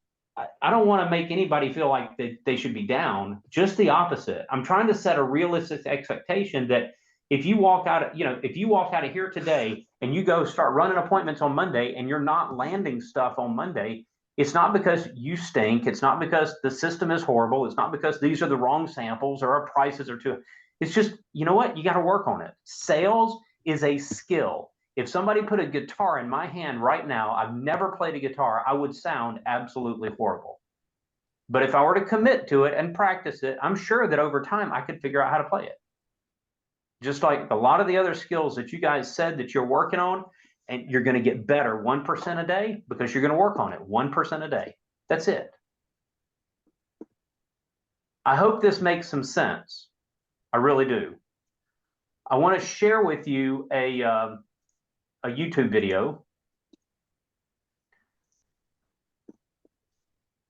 I don't want to make anybody feel like they should be down. Just the opposite. I'm trying to set a realistic expectation that if you walk out of here today and you go start running appointments on Monday and you're not landing stuff on Monday, it's not because you stink. It's not because the system is horrible. It's not because these are the wrong samples or our prices are too. It's just, you know what? You got to work on it. Sales is a skill. If somebody put a guitar in my hand right now, I've never played a guitar, I would sound absolutely horrible. But if I were to commit to it and practice it, I'm sure that over time I could figure out how to play it. Just like a lot of the other skills that you guys said that you're working on, and you're going to get better 1% a day because you're going to work on it 1% a day. That's it. I hope this makes some sense. I really do. I want to share with you a YouTube video.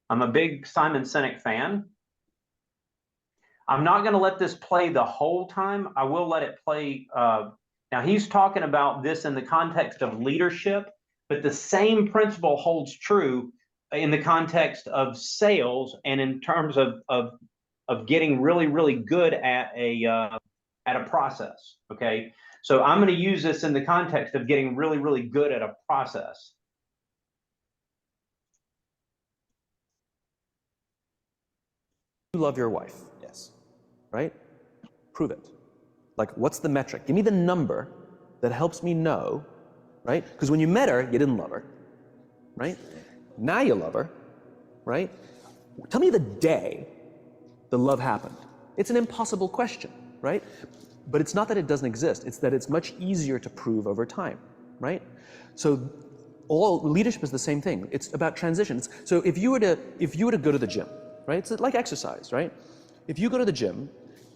I'm a big Simon Sinek fan. I'm not going to let this play the whole time. I will let it play. Now, he's talking about this in the context of leadership, but the same principle holds true in the context of sales and in terms of getting really, really good at a process. Okay. So I'm going to use this in the context of getting really, really good at a process. You love your wife, yes, right? Prove it. Like, what's the metric? Give me the number that helps me know, right? Because when you met her, you didn't love her, right? Now you love her, right? Tell me the day the love happened. It's an impossible question, right? But it's not that it doesn't exist. It's that it's much easier to prove over time, right? So all leadership is the same thing. It's about transitions. So if you were to go to the gym, right? It's like exercise, right? If you go to the gym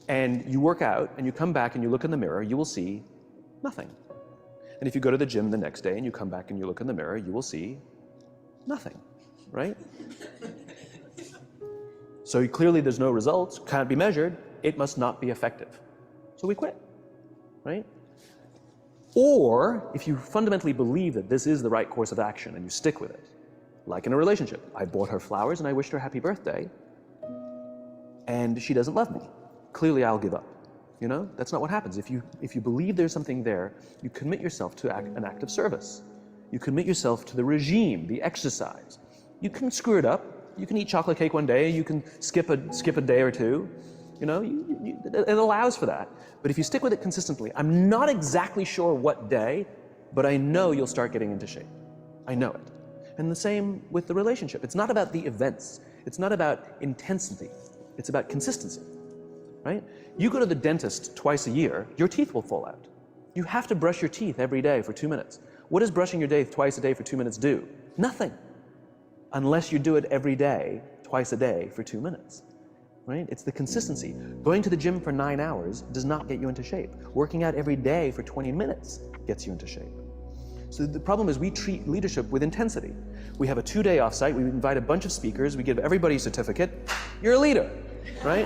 and you work out and you come back and you look in the mirror, you will see nothing. And if you go to the gym the next day and you come back and you look in the mirror, you will see nothing, right? So clearly there's no results, can't be measured, it must not be effective. So we quit, right? Or if you fundamentally believe that this is the right course of action and you stick with it, like in a relationship, I bought her flowers and I wished her happy birthday, and she doesn't love me. Clearly I'll give up. You know, that's not what happens. If you believe there's something there, you commit yourself to an act of service. You commit yourself to the regime, the exercise. You can screw it up. You can eat chocolate cake one day. You can skip a day or two. You know, it allows for that. But if you stick with it consistently, I'm not exactly sure what day, but I know you'll start getting into shape. I know it. And the same with the relationship. It's not about the events. It's not about intensity. It's about consistency, right? You go to the dentist twice a year, your teeth will fall out. You have to brush your teeth every day for 2 minutes. What does brushing your teeth twice a day for 2 minutes do? Nothing. Unless you do it every day, twice a day for 2 minutes, right? It's the consistency. Going to the gym for 9 hours does not get you into shape. Working out every day for 20 minutes gets you into shape. So the problem is we treat leadership with intensity. We have a 2-day offsite, we invite a bunch of speakers, we give everybody a certificate. You're a leader, right?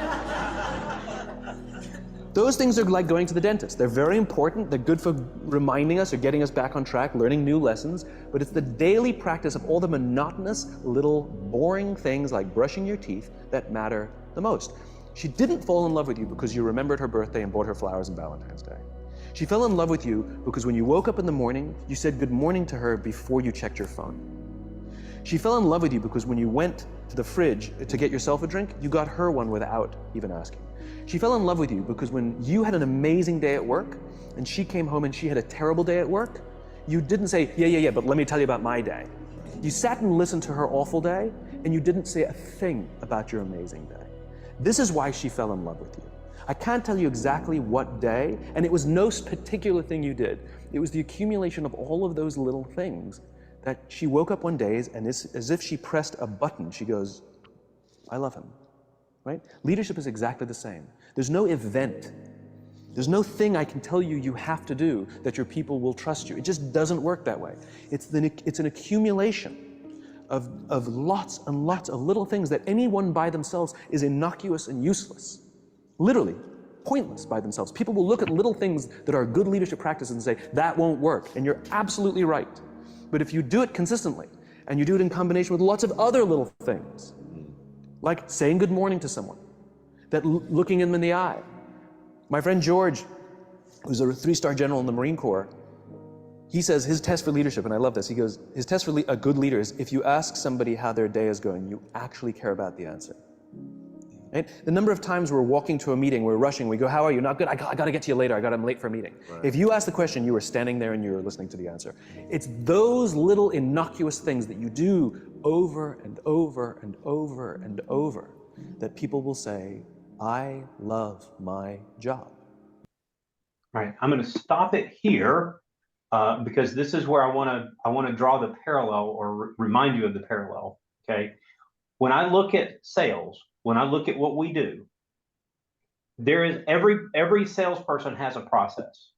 Those things are like going to the dentist. They're very important, they're good for reminding us or getting us back on track, learning new lessons, but it's the daily practice of all the monotonous, little, boring things like brushing your teeth that matter the most. She didn't fall in love with you because you remembered her birthday and bought her flowers on Valentine's Day. She fell in love with you because when you woke up in the morning, you said good morning to her before you checked your phone. She fell in love with you because when you went to the fridge to get yourself a drink, you got her one without even asking. She fell in love with you because when you had an amazing day at work and she came home and she had a terrible day at work, you didn't say, yeah, but let me tell you about my day. You sat and listened to her awful day and you didn't say a thing about your amazing day. This is why she fell in love with you. I can't tell you exactly what day, and it was no particular thing you did. It was the accumulation of all of those little things that she woke up one day and as if she pressed a button, she goes, I love him, right? Leadership is exactly the same. There's no event. There's no thing I can tell you you have to do that your people will trust you. It just doesn't work that way. It's an accumulation of lots and lots of little things that anyone by themselves is innocuous and useless. Literally, pointless by themselves. People will look at little things that are good leadership practices and say, that won't work. And you're absolutely right. But if you do it consistently, and you do it in combination with lots of other little things, like saying good morning to someone, that looking them in the eye. My friend George, who's a 3-star general in the Marine Corps, he says his test for leadership, and I love this, he goes, his test for a good leader is if you ask somebody how their day is going, you actually care about the answer. Right? The number of times we're walking to a meeting, we're rushing, we go, how are you? Not good, I got to get to you later, I'm late for a meeting. Right. If you ask the question, you were standing there and you were listening to the answer. It's those little innocuous things that you do over and over and over and over that people will say, I love my job. All right, I'm going to stop it here because this is where I want to draw the parallel or remind you of the parallel. Okay, when I look at sales, when I look at what we do, there is every salesperson has a process.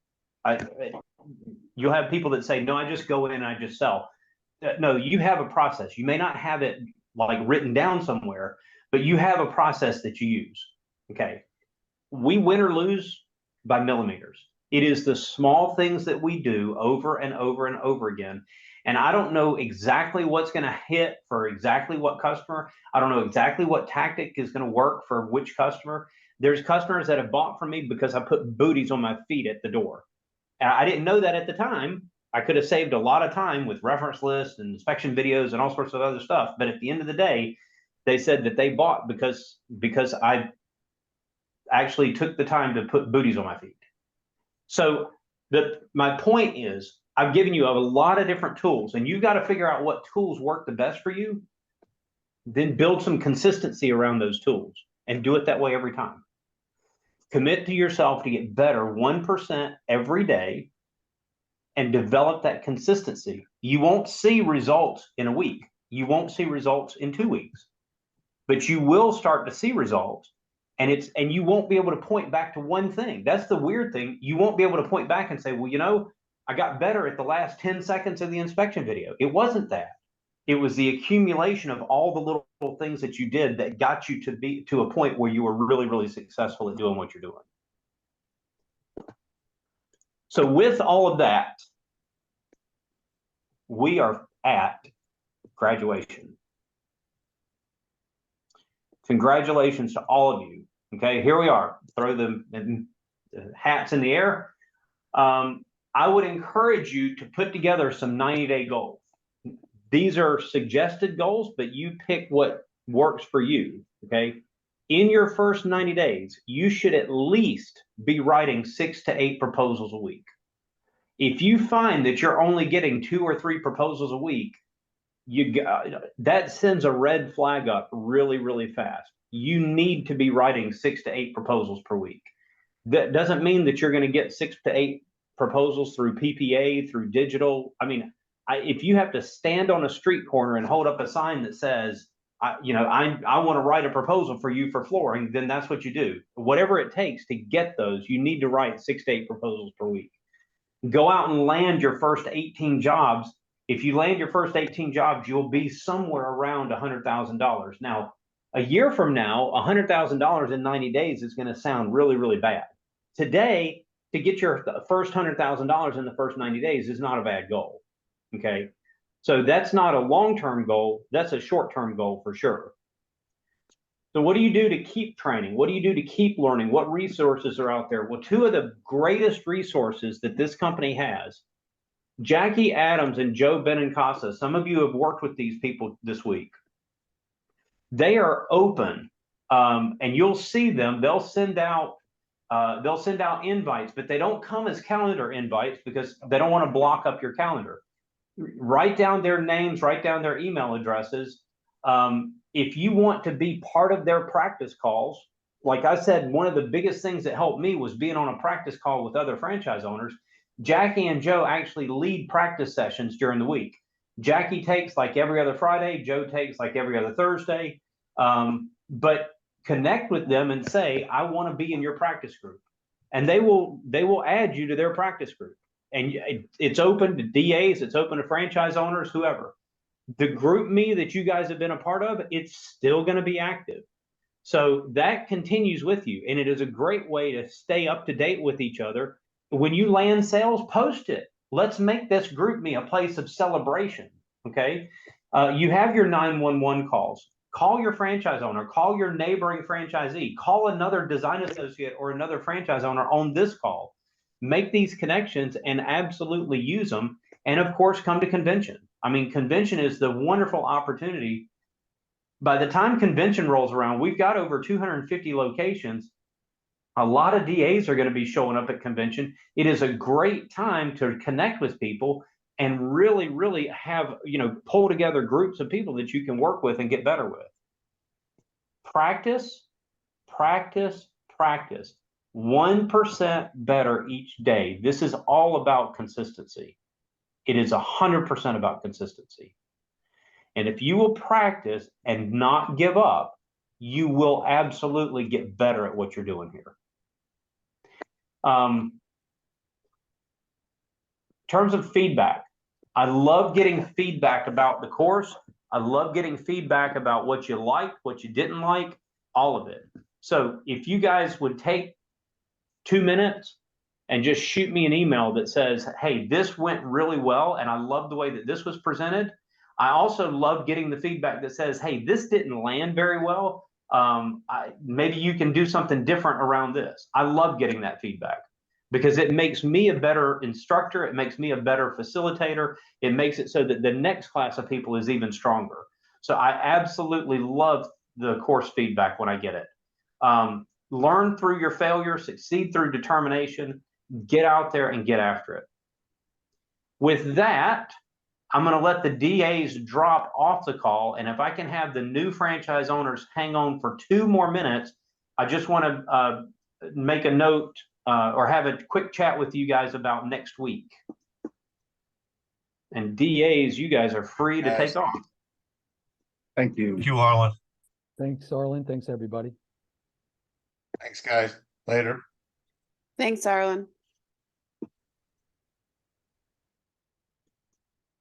You'll have people that say, no, I just go in and I just sell. No, you have a process. You may not have it like written down somewhere, but you have a process that you use. Okay, we win or lose by millimeters. It is the small things that we do over and over and over again. And I don't know exactly what's going to hit for exactly what customer. I don't know exactly what tactic is going to work for which customer. There's customers that have bought from me because I put booties on my feet at the door. And I didn't know that at the time. I could have saved a lot of time with reference lists and inspection videos and all sorts of other stuff. But at the end of the day, they said that they bought because I actually took the time to put booties on my feet. So my point is, I've given you a lot of different tools, and you've got to figure out what tools work the best for you, then build some consistency around those tools and do it that way every time. Commit to yourself to get better 1% every day and develop that consistency. You won't see results in a week. You won't see results in 2 weeks, but you will start to see results. And you won't be able to point back to one thing. That's the weird thing. You won't be able to point back and say, well, you know, I got better at the last 10 seconds of the inspection video. It wasn't that. It was the accumulation of all the little things that you did that got you to a point where you were really, really successful at doing what you're doing. So with all of that, we are at graduation. Congratulations to all of you. Okay, here we are. Throw the hats in the air. I would encourage you to put together some 90-day goals. These are suggested goals, but you pick what works for you. Okay, in your first 90 days, you should at least be writing 6 to 8 proposals a week. If you find that you're only getting 2 or 3 proposals a week, that sends a red flag up really, really fast. You need to be writing 6 to 8 proposals per week. That doesn't mean that you're going to get 6 to 8 proposals through PPA, through digital. I mean, if you have to stand on a street corner and hold up a sign that says, I want to write a proposal for you for flooring, then that's what you do. Whatever it takes to get those, you need to write 6 to 8 proposals per week. Go out and land your first 18 jobs. If you land your first 18 jobs, you'll be somewhere around $100,000. Now, a year from now, $100,000 in 90 days is going to sound really, really bad. Today, to get your first $100,000 in the first 90 days is not a bad goal. Okay, so that's not a long-term goal. That's a short-term goal for sure. So what do you do to keep training? What do you do to keep learning? What resources are out there? Well, 2 of the greatest resources that this company has, Jackie Adams and Joe Benincasa, some of you have worked with these people this week. They are open and you'll see them. They'll send out invites, but they don't come as calendar invites because they don't want to block up your calendar. Write down their names, write down their email addresses. If you want to be part of their practice calls, like I said, one of the biggest things that helped me was being on a practice call with other franchise owners. Jackie and Joe actually lead practice sessions during the week. Jackie takes like every other Friday, Joe takes like every other Thursday. But connect with them and say, I want to be in your practice group. And they will add you to their practice group. And it's open to DAs, it's open to franchise owners, whoever. The group me that you guys have been a part of, it's still going to be active. So that continues with you. And it is a great way to stay up to date with each other. When you land sales, post it. Let's make this group me a place of celebration. Okay. You have your 911 calls. Call your franchise owner, call your neighboring franchisee, call another design associate or another franchise owner on this call. Make these connections and absolutely use them. And of course, come to convention. I mean, convention is the wonderful opportunity. By the time convention rolls around, we've got over 250 locations. A lot of DAs are going to be showing up at convention. It is a great time to connect with people and really, really have, pull together groups of people that you can work with and get better with. Practice, practice, practice. 1% better each day. This is all about consistency. It is 100% about consistency. And if you will practice and not give up, you will absolutely get better at what you're doing here. In terms of feedback, I love getting feedback about the course. I love getting feedback about what you liked, what you didn't like, all of it. So if you guys would take 2 minutes and just shoot me an email that says, hey, this went really well, and I love the way that this was presented. I also love getting the feedback that says, hey, this didn't land very well. Maybe you can do something different around this. I love getting that feedback because it makes me a better instructor. It makes me a better facilitator. It makes it so that the next class of people is even stronger. So I absolutely love the course feedback when I get it. Learn through your failure, succeed through determination, get out there and get after it. With that, I'm going to let the DAs drop off the call. And if I can have the new franchise owners hang on for 2 more minutes, I just want to make a note or have a quick chat with you guys about next week. And DAs, you guys are free to take off. Thank you. Thank you, Arlen. Thanks, Arlen. Thanks, everybody. Thanks, guys. Later. Thanks, Arlen.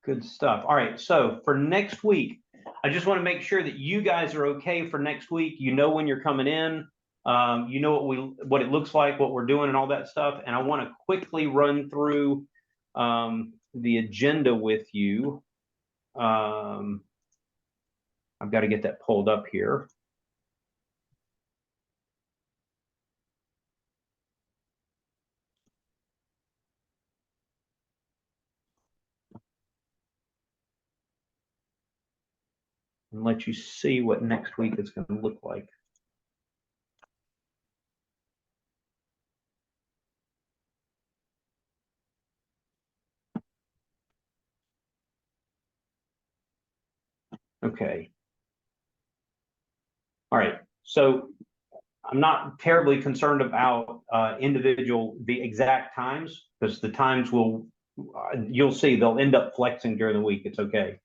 Good stuff. All right. So for next week, I just want to make sure that you guys are okay for next week. You know when you're coming in. You know what it looks like, what we're doing, and all that stuff. And I want to quickly run through the agenda with you. I've got to get that pulled up here. And let you see what next week is going to look like. Okay. All right. So I'm not terribly concerned about the exact times, because the times you'll see they'll end up flexing during the week. It's okay.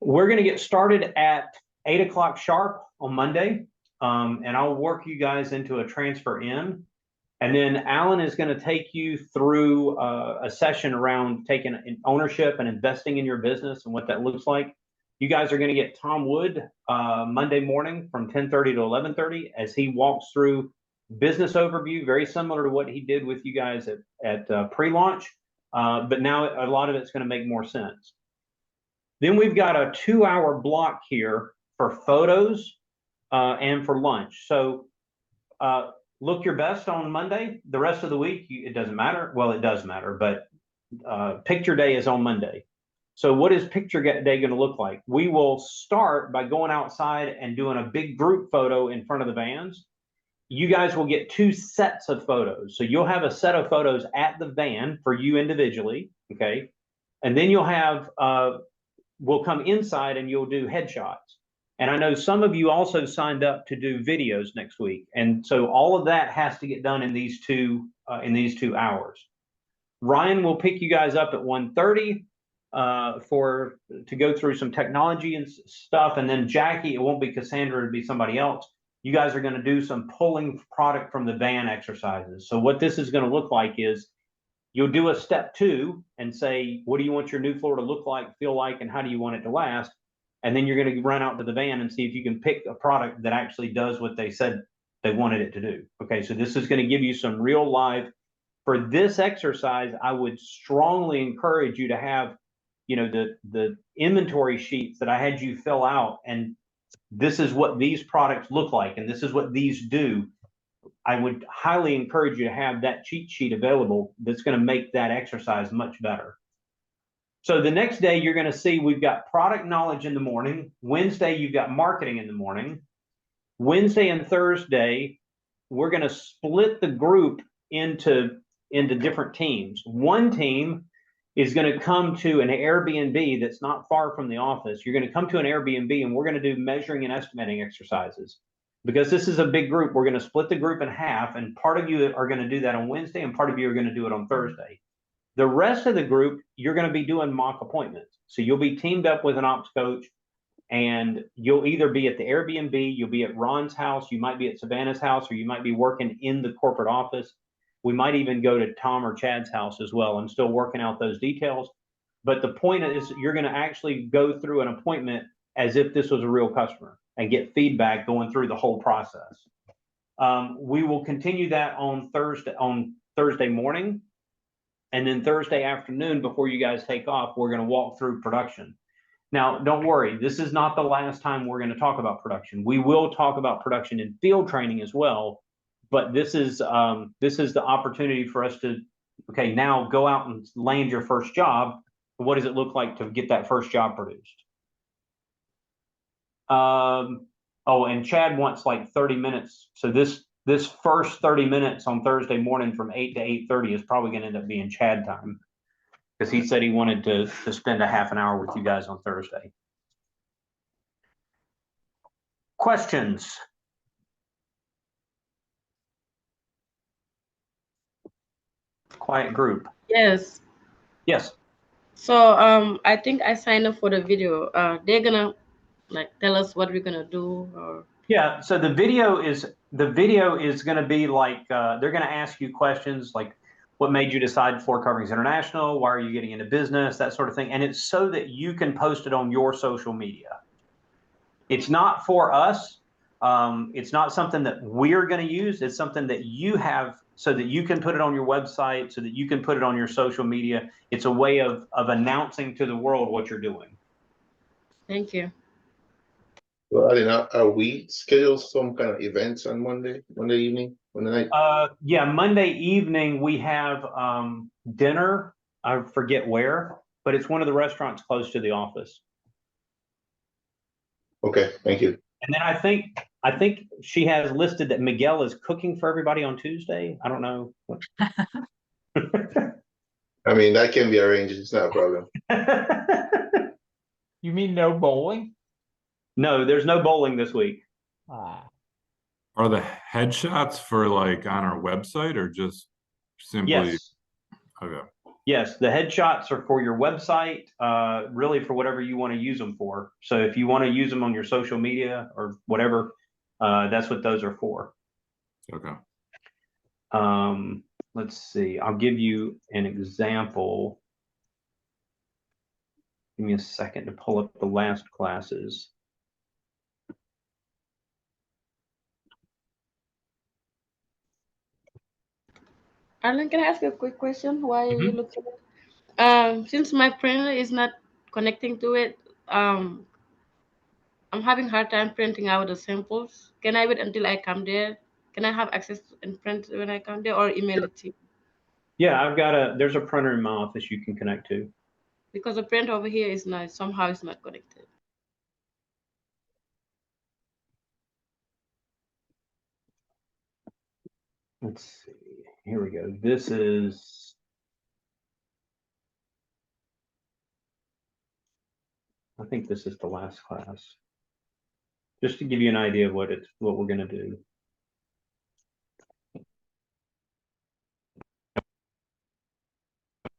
We're going to get started at 8 o'clock sharp on Monday, and I'll work you guys into a transfer in. And then Alan is going to take you through a session around taking ownership and investing in your business and what that looks like. You guys are going to get Tom Wood Monday morning from 10:30 to 11:30 as he walks through business overview, very similar to what he did with you guys at pre-launch, but now a lot of it's going to make more sense. Then we've got a 2-hour block here for photos and for lunch. So look your best on Monday. The rest of the week, it doesn't matter. Well, it does matter, but picture day is on Monday. So what is picture day going to look like? We will start by going outside and doing a big group photo in front of the vans. You guys will get 2 sets of photos. So you'll have a set of photos at the van for you individually, okay? And then you'll have, we'll come inside and you'll do headshots. And I know some of you also signed up to do videos next week. And so all of that has to get done in these 2 hours. Ryan will pick you guys up at 1:30 to go through some technology and stuff. And then Jackie, it won't be Cassandra, it'll be somebody else. You guys are going to do some pulling product from the van exercises. So what this is going to look like is you'll do a step 2 and say, what do you want your new floor to look like, feel like, and how do you want it to last? And then you're going to run out to the van and see if you can pick a product that actually does what they said they wanted it to do. Okay, so this is going to give you some real live. For this exercise, I would strongly encourage you to have, you know, the inventory sheets that I had you fill out, and this is what these products look like, and this is what these do. I would highly encourage you to have that cheat sheet available. That's going to make that exercise much better. So the next day, you're going to see we've got product knowledge in the morning. Wednesday, you've got marketing in the morning. Wednesday and Thursday, we're going to split the group into different teams. One team is going to come to an Airbnb that's not far from the office. You're going to come to an Airbnb and we're going to do measuring and estimating exercises. Because this is a big group, we're going to split the group in half, and part of you are going to do that on Wednesday and part of you are going to do it on Thursday. The rest of the group, you're going to be doing mock appointments. So you'll be teamed up with an ops coach, and you'll either be at the Airbnb, you'll be at Ron's house, you might be at Savannah's house, or you might be working in the corporate office. We might even go to Tom or Chad's house as well. I'm still working out those details. But the point is you're going to actually go through an appointment as if this was a real customer and get feedback going through the whole process. We will continue that on Thursday morning. And then Thursday afternoon, before you guys take off, we're going to walk through production. Now, don't worry, this is not the last time we're going to talk about production. We will talk about production in field training as well, but this is the opportunity for us to, okay, now go out and land your first job. What does it look like to get that first job produced? Oh, and Chad wants like 30 minutes. So this first 30 minutes on Thursday morning from 8 to 8:30 is probably going to end up being Chad time, because he said he wanted to spend a half an hour with you guys on Thursday. Questions? Quiet group. Yes. Yes. So I think I signed up for the video. They're gonna like tell us what we're gonna do, or Yeah, so the video is going to be like they're going to ask you questions like, what made you decide Floor Coverings International? Why are you getting into business? That sort of thing. And it's so that you can post it on your social media. It's not for us. It's not something that we're going to use. It's something that you have so that you can put it on your website, so that you can put it on your social media. It's a way of announcing to the world what you're doing. thank you. Well, I didn't know, are we scheduled some kind of events on Monday evening, Monday night? Yeah, Monday evening we have dinner. I forget where, but it's one of the restaurants close to the office. Okay, thank you. And then I think she has listed that Miguel is cooking for everybody on Tuesday. I don't know. I mean, that can be arranged. It's not a problem. You mean no bowling? No, there's no bowling this week. Ah. Are the headshots for like on our website or just simply? Yes. Okay. Yes, the headshots are for your website, really for whatever you want to use them for. So if you want to use them on your social media or whatever, that's what those are for. Okay. Let's see. I'll give you an example. Give me a second to pull up the last classes. Arlen, can I ask you a quick question? Why are you looking at since my printer is not connecting to it, I'm having hard time printing out the samples. Can I wait until I come there? Can I have access and print when I come there, or email it to you? Yeah, there's a printer in my office you can connect to. because the print over here is not, somehow it's not connected. Let's see. Here we go. This is. I think this is the last class. Just to give you an idea of what we're going to do.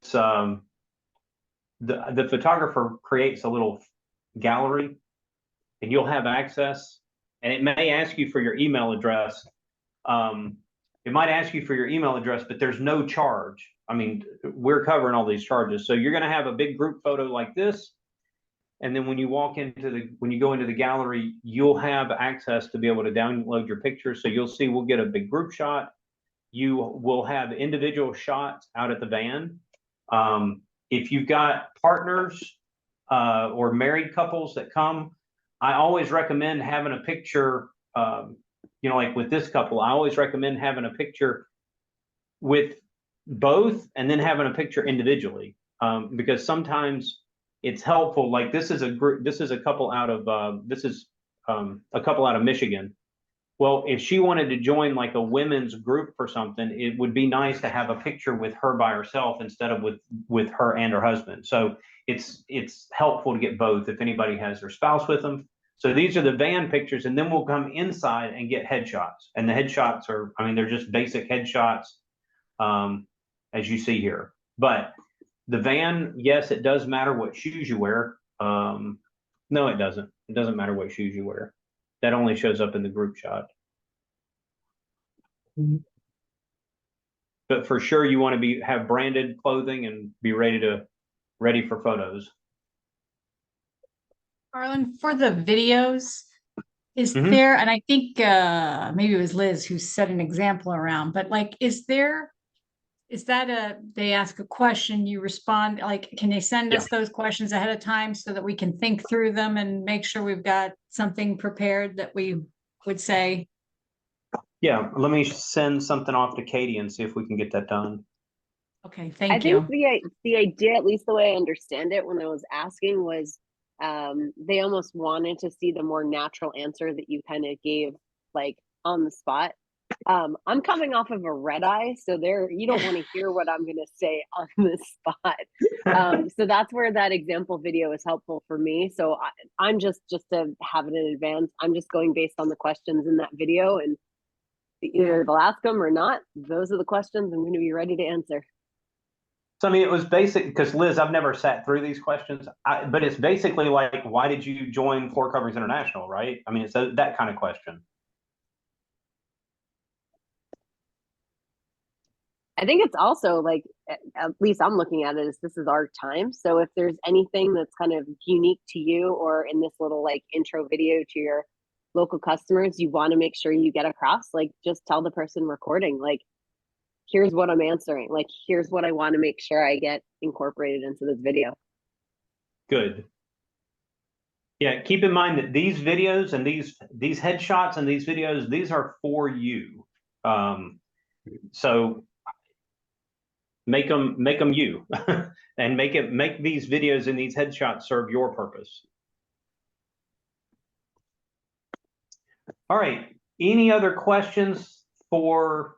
It's the photographer creates a little gallery, and you'll have access. And it may ask you for your email address. It might ask you for your email address, but there's no charge. I mean, we're covering all these charges. So you're going to have a big group photo like this. And then when you go into the gallery, you'll have access to be able to download your pictures. So you'll see, we'll get a big group shot. You will have individual shots out at the van. If you've got partners or married couples that come, I always recommend having a picture, like with this couple, I always recommend having a picture with both and then having a picture individually, because sometimes it's helpful. Like this is a couple out of Michigan. Well, if she wanted to join like a women's group or something, it would be nice to have a picture with her by herself instead of with her and her husband. So it's helpful to get both if anybody has their spouse with them. So these are the van pictures, and then we'll come inside and get headshots. And the headshots are, they're just basic headshots, as you see here. But the van, yes, it does matter what shoes you wear. No, it doesn't. It doesn't matter what shoes you wear. That only shows up in the group shot. But for sure, you want to have branded clothing and be ready for photos. Harlan, for the videos, is Mhm. there, and I think maybe it was Liz who set an example around, but like, is that they ask a question, you respond, like, can they send us those questions ahead of time so that we can think through them and make sure we've got something prepared that we would say? Yeah, let me send something off to Katie and see if we can get that done. Okay, I thank think you. the idea, at least the way I understand it when I was asking, was they almost wanted to see the more natural answer that you kind of gave, like on the spot. I'm coming off of a red eye, so you don't want to hear what I'm going to say on the spot. So that's where that example video is helpful for me. So I'm just to have it in advance, I'm just going based on the questions in that video, and either they'll ask them or not. Those are the questions I'm going to be ready to answer. So, it was basic, because Liz, I've never sat through these questions, but it's basically like, why did you join Floor Coverings International, right? It's that kind of question. I think it's also like, at least I'm looking at it as this is our time. So if there's anything that's kind of unique to you, or in this little like intro video to your local customers, you want to make sure you get across, like just tell the person recording, like, here's what I'm answering. Like, here's what I want to make sure I get incorporated into this video. Good. Yeah, keep in mind that these videos and these headshots and these videos, these are for you. So make them you and make these videos and these headshots serve your purpose. All right. Any other questions for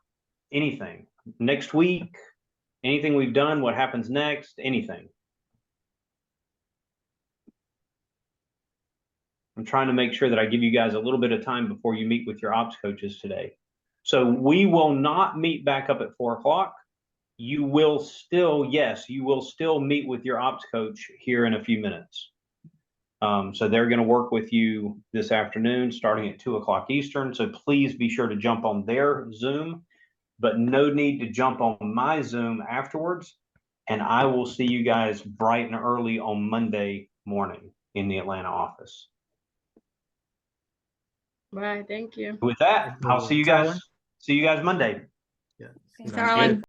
anything? Next week, anything we've done, what happens next, anything? I'm trying to make sure that I give you guys a little bit of time before you meet with your ops coaches today. So we will not meet back up at 4 o'clock. You will still meet with your ops coach here in a few minutes. So they're going to work with you this afternoon, starting at 2 o'clock Eastern. So please be sure to jump on their Zoom, but no need to jump on my Zoom afterwards. And I will see you guys bright and early on Monday morning in the Atlanta office. Bye, thank you. With that, I'll see you guys Monday. Thanks, Harlan.